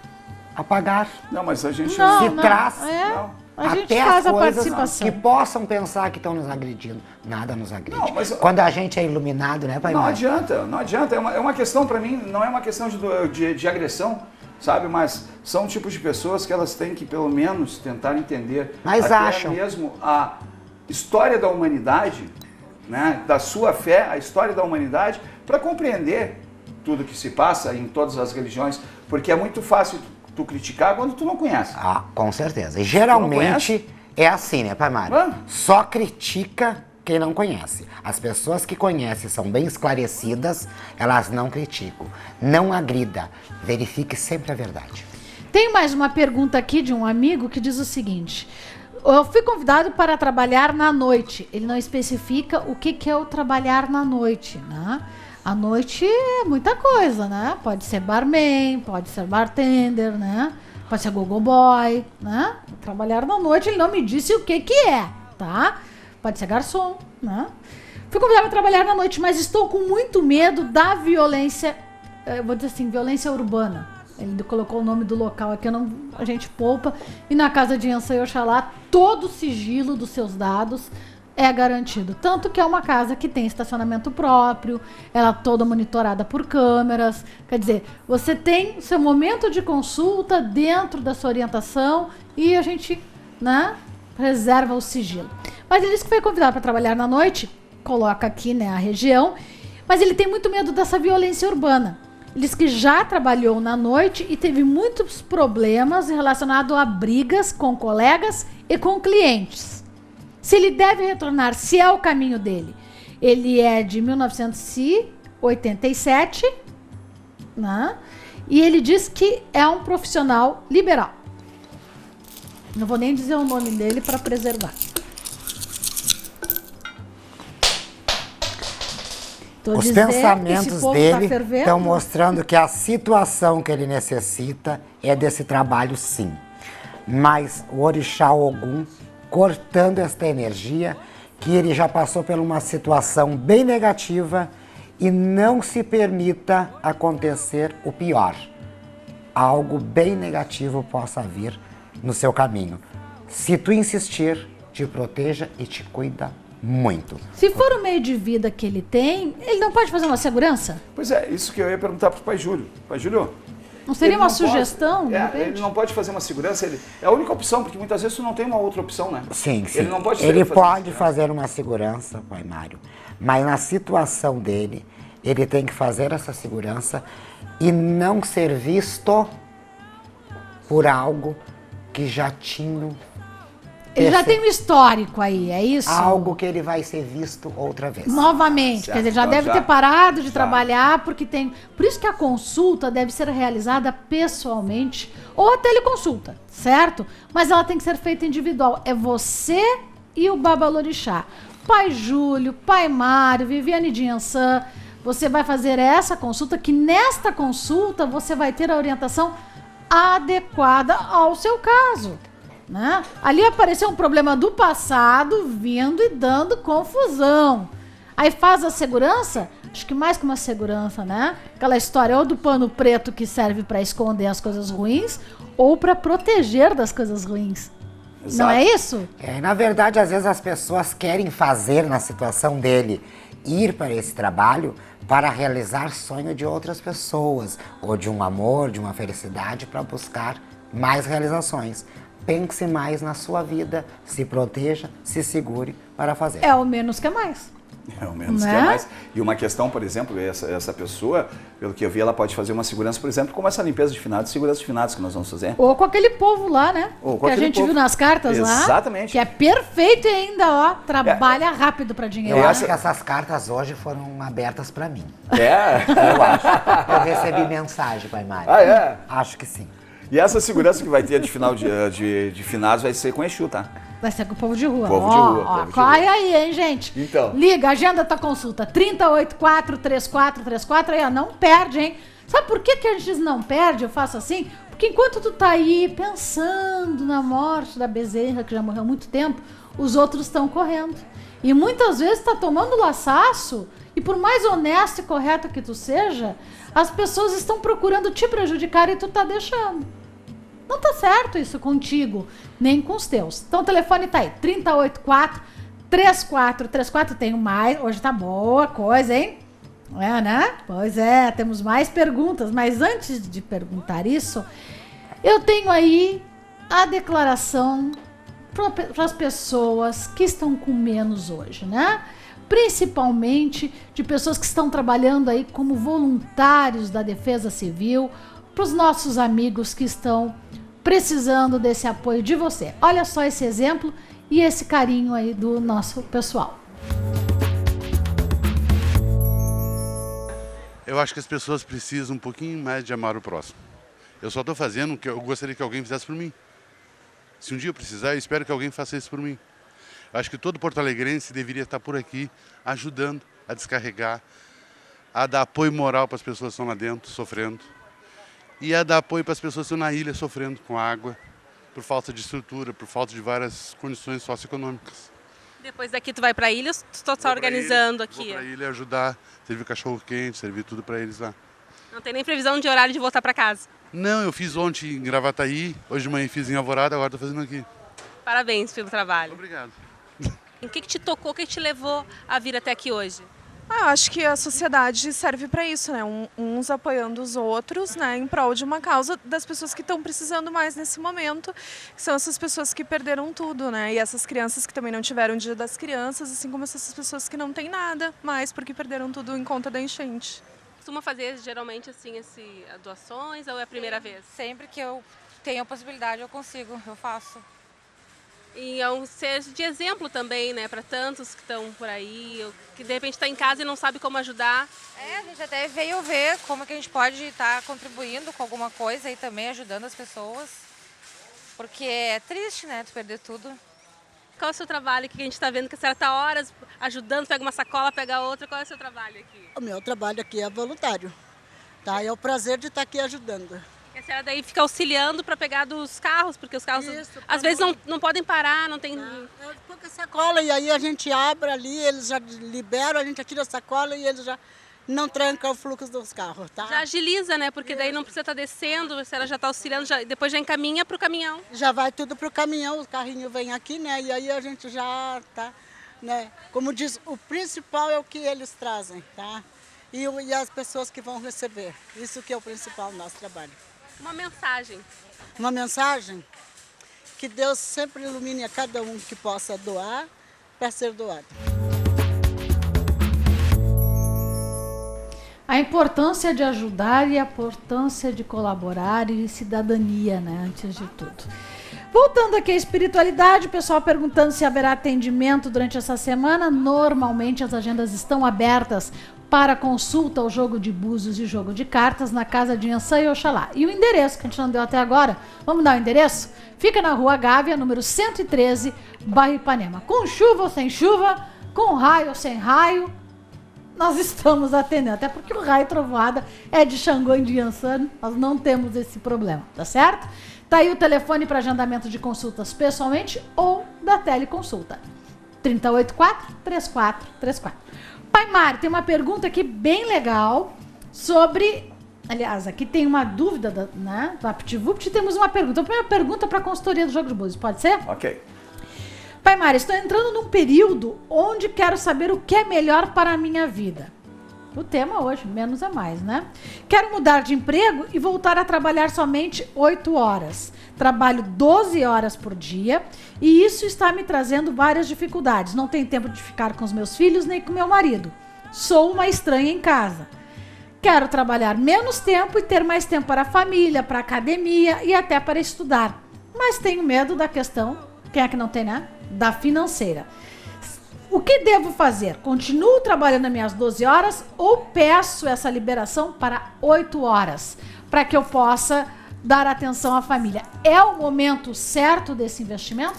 C: apagar.
B: não, mas a gente...
C: Se traz
A: A gente
C: até
A: faz
C: as
A: a
C: coisas
A: participação.
C: que possam pensar que estão nos agredindo. Nada nos agride.
B: Não, mas-
C: Quando a gente é iluminado, né, Pai
B: Não
C: Mário?
B: adianta, não adianta. É uma questão, para mim, não é uma questão de agressão, sabe? Mas são tipos de pessoas que elas têm que, pelo menos, tentar entender
C: Mas
B: até
C: acham.
B: mesmo a história da humanidade, né? Da sua fé, a história da humanidade, para compreender tudo que se passa em todas as religiões, porque é muito fácil tu criticar quando tu não conhece.
C: Ah, com certeza. E
B: não
C: geralmente é assim, né, Pai Mário?
B: Ah.
C: Só critica quem não conhece. As pessoas que conhecem são bem esclarecidas, elas não criticam. Não agrida. Verifique sempre a verdade.
A: Tem mais uma pergunta aqui de um amigo que diz o seguinte: eu fui convidado para trabalhar na noite. Ele não especifica o que é o trabalhar na noite, né? A noite é muita coisa, né? Pode ser barman, pode ser bartender, né? Pode ser gogo boy, né? Trabalhar na noite, ele não me disse o que é, tá? Pode ser garçom, né? Fui convidado para trabalhar na noite, mas estou com muito medo da violência, eu vou dizer assim, violência urbana. Ele colocou o nome do local aqui, a gente poupa. E na casa de Ansa e Oxalá, todo o sigilo dos seus dados é garantido. Tanto que é uma casa que tem estacionamento próprio, ela toda monitorada por câmeras. Quer dizer, você tem seu momento de consulta dentro da sua orientação e a gente, né, preserva o sigilo. Mas ele disse que foi convidado para trabalhar na noite, coloca aqui, né, a região, mas ele tem muito medo dessa violência urbana. Ele disse que já trabalhou na noite e teve muitos problemas relacionados a brigas com colegas e com clientes. Se ele deve retornar, se é o caminho dele. Ele é de 1987, né? E ele diz que é um profissional liberal. Não vou nem dizer o nome dele para preservar.
C: Os pensamentos dele estão mostrando que a situação que ele necessita é desse trabalho, sim. Mas o Orixá Ogum cortando esta energia, que ele já passou por uma situação bem negativa e não se permita acontecer o pior. Algo bem negativo possa vir no seu caminho. Se tu insistir, te proteja e te cuida muito.
A: Se for o meio de vida que ele tem, ele não pode fazer uma segurança?
B: Pois é, isso que eu ia perguntar para o Pai Júlio. Pai Júlio,
A: não seria uma
B: não
A: sugestão?
B: Pode, ele não pode fazer uma segurança, é a única opção, porque muitas vezes tu não tem uma outra opção, né?
C: Sim, sim.
B: Ele não pode
C: fazer uma segurança, Pai Mário, mas na situação dele, ele tem que fazer essa segurança e não ser visto por algo que já tinha
A: Ele já tem um histórico aí, é isso?
C: Algo que ele vai ser visto outra vez.
A: Novamente,
B: Certo,
A: quer dizer, já
B: então
A: deve
B: já-
A: ter parado de
B: já.
A: trabalhar, porque tem... Por isso que a consulta deve ser realizada pessoalmente, ou a teleconsulta, certo? Mas ela tem que ser feita individual. É você e o Babalorixá. Pai Júlio, Pai Mário, Viviane de Ançã, você vai fazer essa consulta, que nesta consulta você vai ter a orientação adequada ao seu caso. Né? Ali apareceu um problema do passado vindo e dando confusão. Aí faz a segurança, acho que mais que uma segurança, né? Aquela história ou do pano preto que serve para esconder as coisas ruins ou para proteger das coisas ruins.
B: Exato.
A: Não é isso?
C: Na verdade, às vezes as pessoas querem fazer na situação dele, ir para esse trabalho para realizar sonho de outras pessoas, ou de um amor, de uma felicidade, para buscar mais realizações. Pense mais na sua vida, se proteja, se segure para fazer.
A: É o menos que é mais.
B: É o menos
A: Né?
B: que é mais. E uma questão, por exemplo, essa pessoa, pelo que eu vi, ela pode fazer uma segurança, por exemplo, como essa limpeza de finados, segurança de finados que nós vamos fazer.
A: Ou com aquele povo lá, né?
B: Ou com
A: que a
B: aquele
A: gente
B: povo.
A: viu nas cartas lá.
B: Exatamente.
A: Que é perfeito e ainda, ó, trabalha rápido para dinheiro.
C: Eu
A: né?
C: acho que essas cartas hoje foram abertas para mim.
B: É?
C: Eu acho. Eu recebi mensagem, Pai Mário.
B: Ah, é?
C: Acho que sim.
B: E essa segurança que vai ter de final de finados vai ser com Exu, tá?
A: Vai ser com o povo de rua.
B: Povo de rua,
A: Ó,
B: povo de
A: corre
B: rua.
A: aí, hein, gente?
B: Então.
A: Liga, agenda tua consulta. 384-3434. Aí, ó, não perde, hein? Sabe por que a gente diz não perde? Eu faço assim? Porque enquanto tu tá aí pensando na morte da Bezerra, que já morreu há muito tempo, os outros estão correndo. E muitas vezes tá tomando laçaço, e por mais honesto e correto que tu seja, as pessoas estão procurando te prejudicar e tu tá deixando. Não tá certo isso contigo, nem com os teus. Então o telefone tá aí, 384-3434, tenho mais, hoje tá boa coisa, hein? É, né? Pois é, temos mais perguntas, mas antes de perguntar isso, eu tenho aí a declaração para as pessoas que estão com menos hoje, né? Principalmente de pessoas que estão trabalhando aí como voluntários da Defesa Civil, para os nossos amigos que estão precisando desse apoio de você. Olha só esse exemplo e esse carinho aí do nosso pessoal.
F: Eu acho que as pessoas precisam um pouquinho mais de amar o próximo. Eu só estou fazendo o que eu gostaria que alguém fizesse por mim. Se um dia eu precisar, eu espero que alguém faça isso por mim. Eu acho que todo porto-alegrense deveria estar por aqui ajudando a descarregar, a dar apoio moral para as pessoas que estão lá dentro sofrendo e a dar apoio para as pessoas que estão na ilha sofrendo com água, por falta de estrutura, por falta de várias condições socioeconômicas.
D: Depois daqui tu vai pra ilha, tu tá organizando aqui.
F: Vou para a ilha ajudar, servir cachorro-quente, servir tudo para eles lá.
D: Não tem nem previsão de horário de voltar pra casa.
F: Não, eu fiz ontem em Gravataí, hoje de manhã fiz em Alvorada, agora estou fazendo aqui.
D: Parabéns pelo trabalho.
F: Obrigado.
D: O que te tocou, o que te levou a vir até aqui hoje?
G: Eu acho que a sociedade serve para isso, né? Uns apoiando os outros, né? Em prol de uma causa das pessoas que estão precisando mais nesse momento, que são essas pessoas que perderam tudo, né? E essas crianças que também não tiveram o Dia das Crianças, assim como essas pessoas que não têm nada mais porque perderam tudo em conta da enchente.
D: Costuma fazer geralmente assim doações ou é a primeira vez?
H: Sempre que eu tenho a possibilidade, eu consigo, eu faço.
D: E é ser de exemplo também, né, para tantos que estão por aí, que de repente está em casa e não sabe como ajudar.
H: A gente até veio ver como que a gente pode estar contribuindo com alguma coisa e também ajudando as pessoas. Porque é triste, né, tu perder tudo.
D: Qual é o seu trabalho aqui? Que a gente está vendo que a senhora está horas ajudando, pega uma sacola, pega outra. Qual é o seu trabalho aqui?
I: O meu trabalho aqui é voluntário, tá? É o prazer de estar aqui ajudando.
D: E a senhora daí fica auxiliando para pegar dos carros, porque os carros
I: Isso,
D: às vezes não podem parar, não tem...
I: Pouca sacola e aí a gente abre ali, eles já liberam, a gente tira a sacola e eles já não trancam o fluxo dos carros, tá?
D: Já agiliza, né? Porque daí não precisa estar descendo, a senhora já está auxiliando, depois já encaminha para o caminhão.
I: Já vai tudo pro caminhão, o carrinho vem aqui, né? E aí a gente já tá, né? Como diz, o principal é o que eles trazem, tá? E as pessoas que vão receber. Isso que é o principal do nosso trabalho.
D: Uma mensagem.
I: Uma mensagem que Deus sempre ilumine a cada um que possa doar para ser doado.
A: A importância de ajudar e a importância de colaborar e cidadania, né, antes de tudo. Voltando aqui à espiritualidade, o pessoal perguntando se haverá atendimento durante essa semana. Normalmente as agendas estão abertas para consulta ao jogo de búzios e jogo de cartas na casa de Iansã e Oxalá. E o endereço, que a gente não deu até agora, vamos dar o endereço? Fica na Rua Gávea, número 113, bairro Ipanema. Com chuva ou sem chuva, com raio ou sem raio, nós estamos atendendo. Até porque o raio e trovoada é de Xangô e de Iansã, nós não temos esse problema, tá certo? Tá aí o telefone para agendamento de consultas pessoalmente ou da teleconsulta. 3084-3434. Pai Mário, tem uma pergunta aqui bem legal sobre... Aliás, aqui tem uma dúvida do AptVupt. Temos uma pergunta. A primeira pergunta para a consultoria do Jogo de Búzios, pode ser?
B: Ok.
A: Pai Mário, estou entrando num período onde quero saber o que é melhor para a minha vida. O tema hoje, menos é mais, né? Quero mudar de emprego e voltar a trabalhar somente 8 horas. Trabalho 12 horas por dia e isso está me trazendo várias dificuldades. Não tenho tempo de ficar com os meus filhos nem com meu marido. Sou uma estranha em casa. Quero trabalhar menos tempo e ter mais tempo para a família, para a academia e até para estudar. Mas tenho medo da questão, quem é que não tem, né? Da financeira. O que devo fazer? Continuo trabalhando as minhas 12 horas ou peço essa liberação para 8 horas? Para que eu possa dar atenção à família. É o momento certo desse investimento?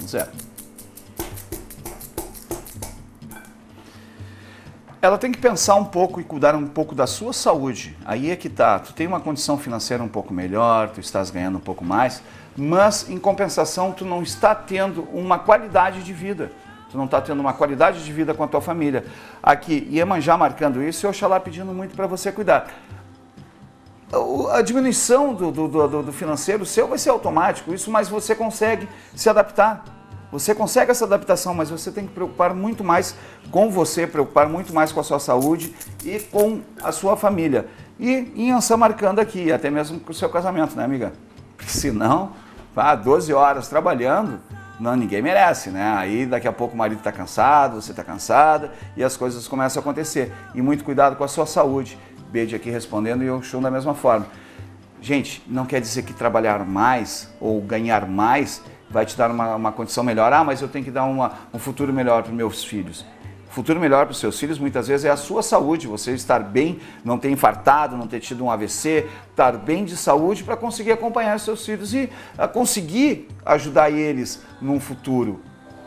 B: Zero. Ela tem que pensar um pouco e cuidar um pouco da sua saúde. Aí é que tá. Tu tem uma condição financeira um pouco melhor, tu estás ganhando um pouco mais, mas em compensação tu não está tendo uma qualidade de vida. Tu não está tendo uma qualidade de vida com a tua família. Aqui, Iemanjá marcando isso e Oxalá pedindo muito para você cuidar. A diminuição do financeiro seu vai ser automático, isso, mas você consegue se adaptar. Você consegue essa adaptação, mas você tem que preocupar muito mais com você, preocupar muito mais com a sua saúde e com a sua família. E Iansã marcando aqui, até mesmo com o seu casamento, né, amiga? Porque senão, 12 horas trabalhando, não, ninguém merece, né? Aí daqui a pouco o marido está cansado, você está cansada e as coisas começam a acontecer. E muito cuidado com a sua saúde. Beijo aqui respondendo e o Xum da mesma forma. Gente, não quer dizer que trabalhar mais ou ganhar mais vai te dar uma condição melhor. Ah, mas eu tenho que dar um futuro melhor para os meus filhos. O futuro melhor para os seus filhos muitas vezes é a sua saúde, você estar bem, não ter infartado, não ter tido um AVC, estar bem de saúde para conseguir acompanhar os seus filhos e conseguir ajudar eles num futuro.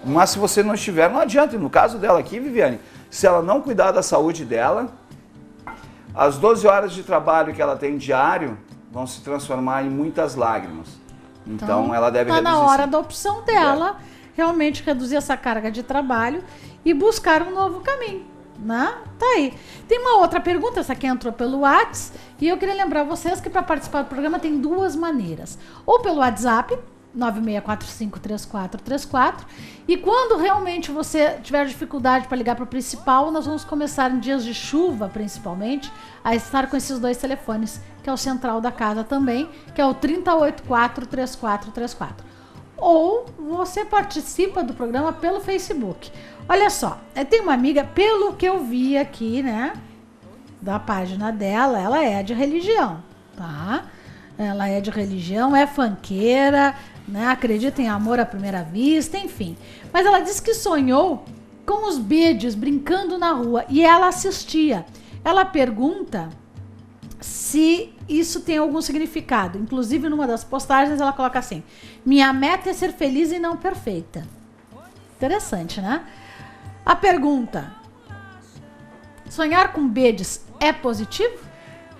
B: Mas se você não estiver, não adianta. E no caso dela aqui, Viviane, se ela não cuidar da saúde dela, as 12 horas de trabalho que ela tem diário vão se transformar em muitas lágrimas. Então ela deve reduzir. Está na
A: hora da opção dela, realmente reduzir essa carga de trabalho e buscar um novo caminho, né? Tá aí. Tem uma outra pergunta, essa aqui entrou pelo WhatsApp, e eu queria lembrar vocês que para participar do programa tem duas maneiras. Ou pelo WhatsApp, 96453434, e quando realmente você tiver dificuldade para ligar para o principal, nós vamos começar em dias de chuva, principalmente, a estar com esses dois telefones, que é o central da casa também, que é o 3084-3434. Ou você participa do programa pelo Facebook. Olha só, tem uma amiga, pelo que eu vi aqui, né, da página dela, ela é de religião, tá? Ela é de religião, é funkeira, né, acredita em amor à primeira vista, enfim. Mas ela disse que sonhou com os bedes brincando na rua e ela assistia. Ela pergunta se isso tem algum significado. Inclusive, numa das postagens, ela coloca assim: minha meta é ser feliz e não perfeita. Interessante, né? A pergunta: sonhar com bedes é positivo?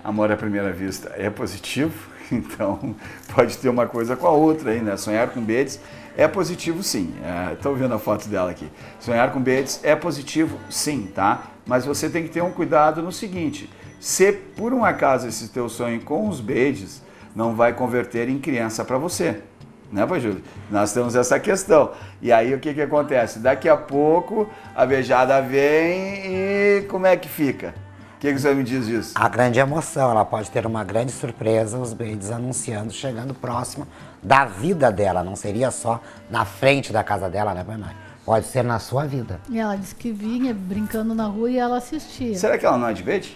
B: Amor à primeira vista é positivo? Então, pode ter uma coisa com a outra aí, né? Sonhar com bedes é positivo, sim. Estou vendo a foto dela aqui. Sonhar com bedes é positivo, sim, tá? Mas você tem que ter um cuidado no seguinte: se por um acaso esse teu sonho com os bedes não vai converter em criança para você, né, pai Júlio? Nós temos essa questão. E aí o que acontece? Daqui a pouco a beijada vem e como é que fica? O que você me diz disso?
C: A grande emoção, ela pode ter uma grande surpresa, os beijos anunciando, chegando próximo da vida dela. Não seria só na frente da casa dela, né, pai Mário? Pode ser na sua vida.
A: E ela disse que vinha brincando na rua e ela assistia.
B: Será que ela não é de beijo?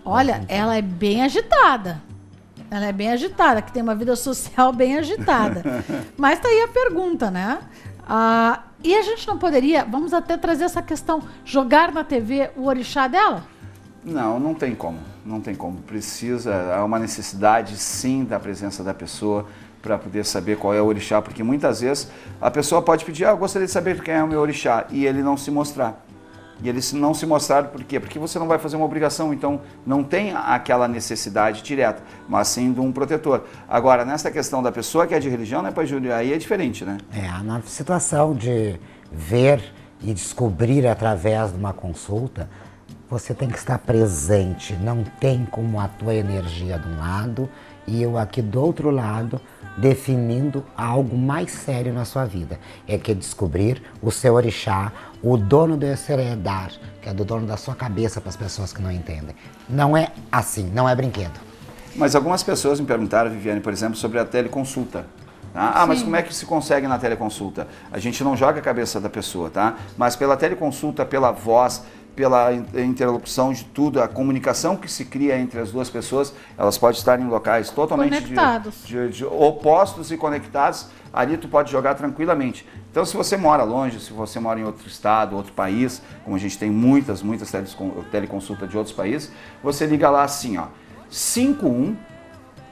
A: Olha, ela é bem agitada. Ela é bem agitada, que tem uma vida social bem agitada. Mas tá aí a pergunta, né? E a gente não poderia, vamos até trazer essa questão, jogar na TV o orixá dela?
B: Não, não tem como. Não tem como. Há uma necessidade, sim, da presença da pessoa para poder saber qual é o orixá, porque muitas vezes a pessoa pode pedir, eu gostaria de saber quem é o meu orixá, e ele não se mostrar. E ele não se mostrar por quê? Porque você não vai fazer uma obrigação, então não tem aquela necessidade direta, mas sim de um protetor. Agora, nessa questão da pessoa que é de religião, né, aí é diferente, né?
C: Na situação de ver e descobrir através de uma consulta, você tem que estar presente, não tem como a tua energia de um lado e eu aqui do outro lado definindo algo mais sério na sua vida. É que descobrir o seu orixá, o dono do Eseredar, que é do dono da sua cabeça para as pessoas que não entendem. Não é assim, não é brinquedo.
B: Mas algumas pessoas me perguntaram, Viviane, por exemplo, sobre a teleconsulta. Tá? Mas como é que se consegue na teleconsulta? A gente não joga a cabeça da pessoa, tá? Mas pela teleconsulta, pela voz, pela interlocução de tudo, a comunicação que se cria entre as duas pessoas, elas podem estar em locais totalmente de opostos e conectados, ali tu pode jogar tranquilamente. Então, se você mora longe, se você mora em outro estado, outro país, como a gente tem muitas teleconsultas de outros países, você liga lá assim, ó, 51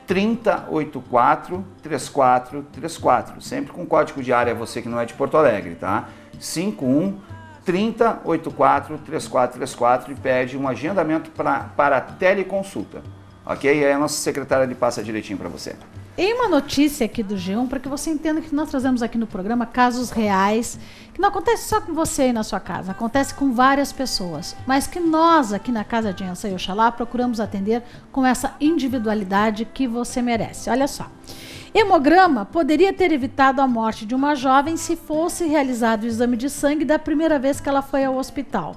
B: 3084 3434, sempre com código de área, você que não é de Porto Alegre, tá? 51 3084 3434 e pede um agendamento para teleconsulta, ok? E aí a nossa secretária lhe passa direitinho para você.
A: Em uma notícia aqui do G1, para que você entenda que nós trazemos aqui no programa casos reais, que não acontece só com você aí na sua casa, acontece com várias pessoas, mas que nós aqui na Casa de Iansã e Oxalá procuramos atender com essa individualidade que você merece. Olha só. Hemograma poderia ter evitado a morte de uma jovem se fosse realizado o exame de sangue da primeira vez que ela foi ao hospital.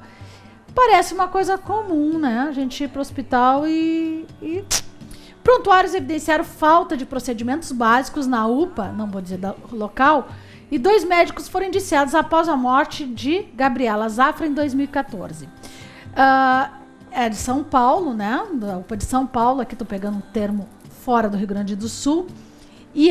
A: Parece uma coisa comum, né? A gente ir para o hospital e... Prontuários evidenciaram falta de procedimentos básicos na UPA, não vou dizer local, e 2 médicos foram indiciados após a morte de Gabriela Zafra em 2014. É de São Paulo, né? Da UPA de São Paulo, aqui estou pegando um termo fora do Rio Grande do Sul. E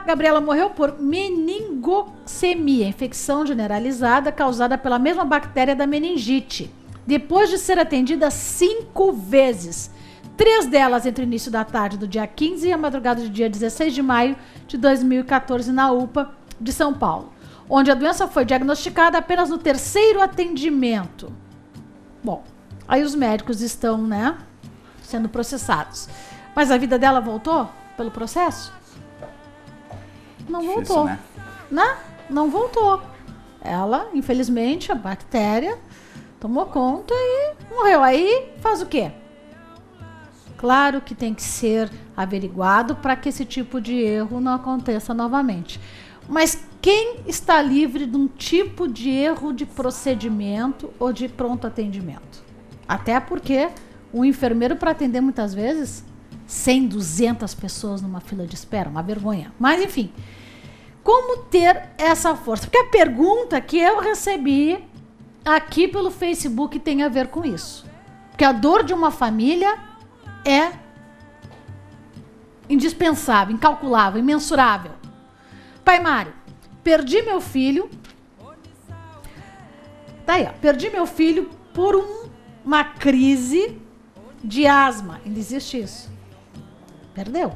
A: Gabriela, morreu por meningocemia, infecção generalizada causada pela mesma bactéria da meningite, depois de ser atendida 5 vezes. 3 delas entre o início da tarde do dia 15 e a madrugada do dia 16 de maio de 2014 na UPA de São Paulo, onde a doença foi diagnosticada apenas no 3º atendimento. Bom, aí os médicos estão, né, sendo processados. Mas a vida dela voltou pelo processo? Não voltou, né? Não voltou. Ela, infelizmente, a bactéria tomou conta e morreu. Aí faz o quê? Claro que tem que ser averiguado para que esse tipo de erro não aconteça novamente. Mas quem está livre de um tipo de erro de procedimento ou de pronto atendimento? Até porque o enfermeiro, para atender muitas vezes 100, 200 pessoas numa fila de espera, uma vergonha. Mas enfim, como ter essa força? Porque a pergunta que eu recebi aqui pelo Facebook tem a ver com isso. Porque a dor de uma família é indispensável, incalculável, imensurável. Pai Mário, perdi meu filho. Tá aí, ó. Perdi meu filho por uma crise de asma. Ainda existe isso. Perdeu.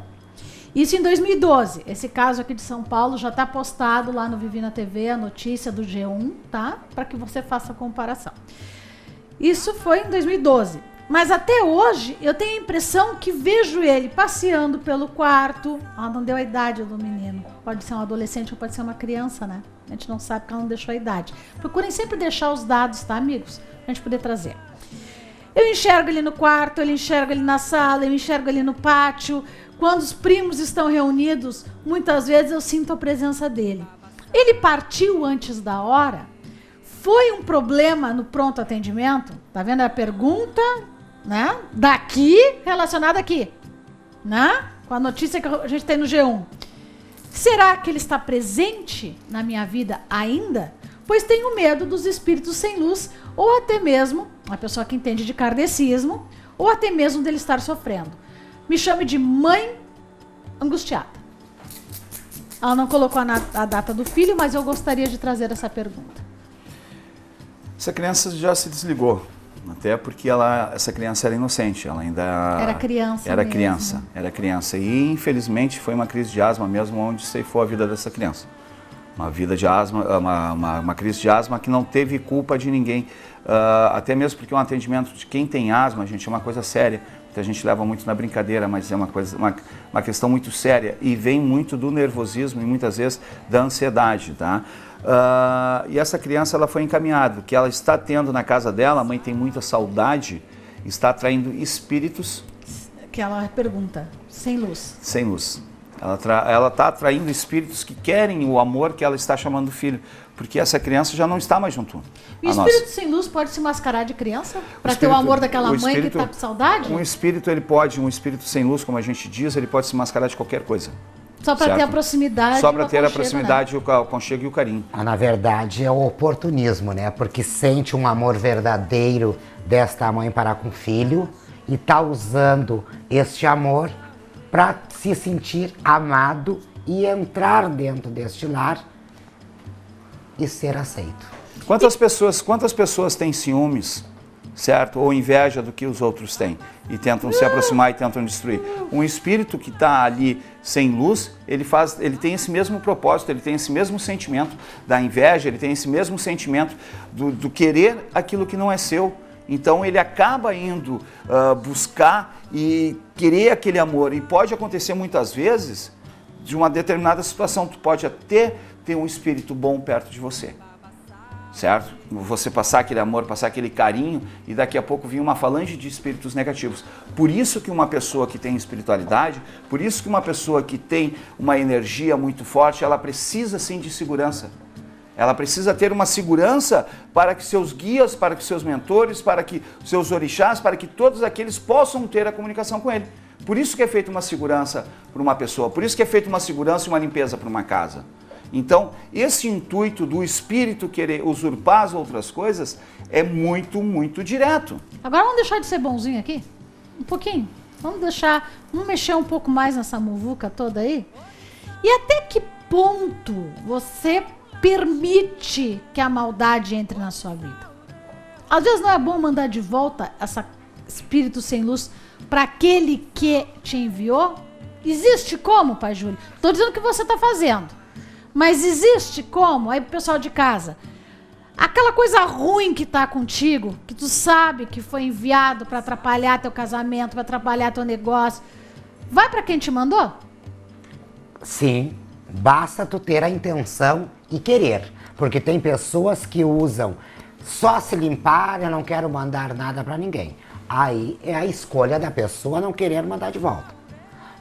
A: Isso em 2012. Esse caso aqui de São Paulo já está postado lá no Vivi na TV, a notícia do G1, tá? Para que você faça a comparação. Isso foi em 2012. Mas até hoje eu tenho a impressão que vejo ele passeando pelo quarto. Não deu a idade do menino. Pode ser um adolescente ou pode ser uma criança, né? A gente não sabe porque ela não deixou a idade. Procurem sempre deixar os dados, tá, amigos? Pra gente poder trazer. Eu enxergo ele no quarto, eu enxergo ele na sala, eu enxergo ele no pátio. Quando os primos estão reunidos, muitas vezes eu sinto a presença dele. Ele partiu antes da hora? Foi um problema no pronto atendimento? Tá vendo a pergunta, né? Daqui, relacionada aqui, né? Com a notícia que a gente tem no G1. Será que ele está presente na minha vida ainda? Pois tenho medo dos espíritos sem luz, ou até mesmo, uma pessoa que entende de kardecismo, ou até mesmo dele estar sofrendo. Me chame de mãe angustiada. Ela não colocou a data do filho, mas eu gostaria de trazer essa pergunta.
B: Essa criança já se desligou, até porque essa criança era inocente, ela ainda...
A: Era criança
B: Era
A: mesmo.
B: criança, era criança. E, infelizmente, foi uma crise de asma mesmo, onde ceifou a vida dessa criança. Uma vida de asma, uma crise de asma que não teve culpa de ninguém. Até mesmo porque um atendimento de quem tem asma, gente, é uma coisa séria. A gente leva muito na brincadeira, mas é uma questão muito séria e vem muito do nervosismo e muitas vezes da ansiedade, tá? E essa criança, ela foi encaminhada, o que ela está tendo na casa dela, a mãe tem muita saudade, está atraindo espíritos...
A: Que ela pergunta, sem luz.
B: Sem luz. Ela está atraindo espíritos que querem o amor que ela está chamando do filho, porque essa criança já não está mais junto.
A: E o espírito sem luz pode se mascarar de criança? Para ter o amor daquela mãe que está com saudade?
B: Um espírito sem luz, como a gente diz, ele pode se mascarar de qualquer coisa.
A: Só para ter a proximidade.
B: Só para ter a proximidade, né? O aconchego e o carinho.
C: Na verdade é o oportunismo, né? Porque sente um amor verdadeiro desta mãe para com o filho e está usando este amor para se sentir amado e entrar dentro deste lar e ser aceito.
B: Quantas pessoas têm ciúmes, certo? Ou inveja do que os outros têm e tentam se aproximar e tentam destruir? Um espírito que está ali sem luz, ele tem esse mesmo propósito, ele tem esse mesmo sentimento da inveja, ele tem esse mesmo sentimento do querer aquilo que não é seu. Então ele acaba indo buscar e querer aquele amor. E pode acontecer muitas vezes de uma determinada situação. Tu pode até ter um espírito bom perto de você, certo? Você passar aquele amor, passar aquele carinho e daqui a pouco vir uma falange de espíritos negativos. Por isso que uma pessoa que tem espiritualidade, por isso que uma pessoa que tem uma energia muito forte, ela precisa sim de segurança. Ela precisa ter uma segurança para que seus guias, para que seus mentores, para que seus orixás, para que todos aqueles possam ter a comunicação com ele. Por isso que é feita uma segurança para uma pessoa, por isso que é feita uma segurança e uma limpeza para uma casa. Então, esse intuito do espírito querer usurpar as outras coisas é muito, muito direto.
A: Agora vamos deixar de ser bonzinho aqui? Um pouquinho. Vamos mexer um pouco mais nessa muvuca toda aí? E até que ponto você permite que a maldade entre na sua vida? Às vezes não é bom mandar de volta esse espírito sem luz para aquele que te enviou? Existe como, Pai Júlio? Estou dizendo o que você está fazendo. Mas existe como? Aí pro pessoal de casa, aquela coisa ruim que está contigo, que tu sabe que foi enviado para atrapalhar teu casamento, para atrapalhar teu negócio, vai para quem te mandou?
C: Sim, basta tu ter a intenção e querer, porque tem pessoas que usam só se limpar, eu não quero mandar nada para ninguém. Aí é a escolha da pessoa não querer mandar de volta.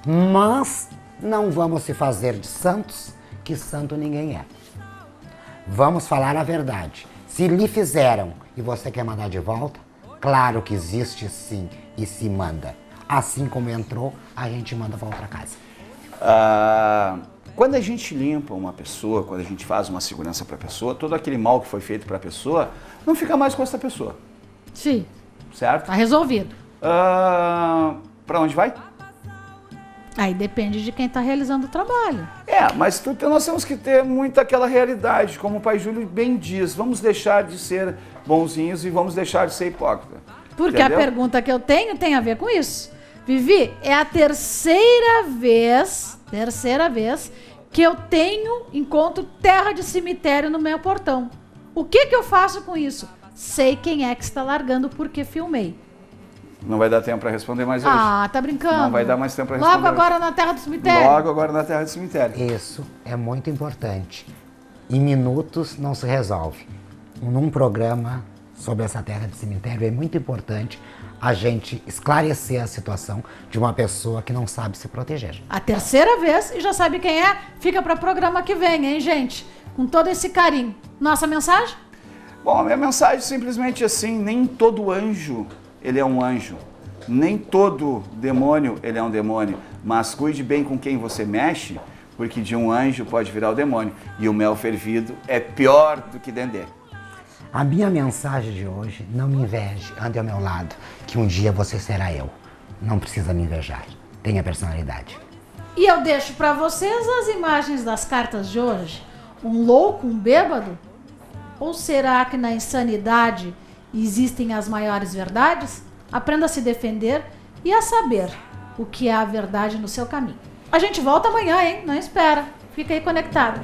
C: Mas não vamos se fazer de santos, que santo ninguém é. Vamos falar a verdade. Se lhe fizeram e você quer mandar de volta, claro que existe sim e se manda. Assim como entrou, a gente manda volta para casa.
B: Quando a gente limpa uma pessoa, quando a gente faz uma segurança para a pessoa, todo aquele mal que foi feito para a pessoa não fica mais com essa pessoa.
A: Sim.
B: Certo?
A: Tá resolvido.
B: Para onde vai?
A: Aí depende de quem está realizando o trabalho.
B: Mas nós temos que ter muito aquela realidade, como o Pai Júlio bem diz, vamos deixar de ser bonzinhos e vamos deixar de ser hipócrita.
A: Porque entendeu? A pergunta que eu tenho tem a ver com isso. Vivi, é a terceira vez que eu encontro terra de cemitério no meu portão. O que eu faço com isso? Sei quem é que está largando porque filmei.
B: Não vai dar tempo para responder mais hoje.
A: Tá brincando?
B: Não vai dar mais tempo para responder.
A: Logo agora
B: hoje.
A: Na terra do cemitério?
B: Logo agora na terra do cemitério.
C: Isso é muito importante. Em minutos não se resolve. Num programa sobre essa terra de cemitério é muito importante a gente esclarecer a situação de uma pessoa que não sabe se proteger.
A: A terceira vez e já sabe quem é? Fica para o programa que vem, hein, gente? Com todo esse carinho. Nossa mensagem?
B: Bom, a minha mensagem é simplesmente assim, nem todo anjo ele é um anjo, nem todo demônio ele é um demônio, mas cuide bem com quem você mexe, porque de um anjo pode virar o demônio, e o mel fervido é pior do que dendê.
C: A minha mensagem de hoje, não me inveje, ande ao meu lado, que um dia você será eu. Não precisa me invejar, tenha personalidade.
A: E eu deixo para vocês as imagens das cartas de hoje. Um louco, um bêbado? Ou será que na insanidade existem as maiores verdades? Aprenda a se defender e a saber o que é a verdade no seu caminho. A gente volta amanhã, hein? Não espera. Fica aí conectado.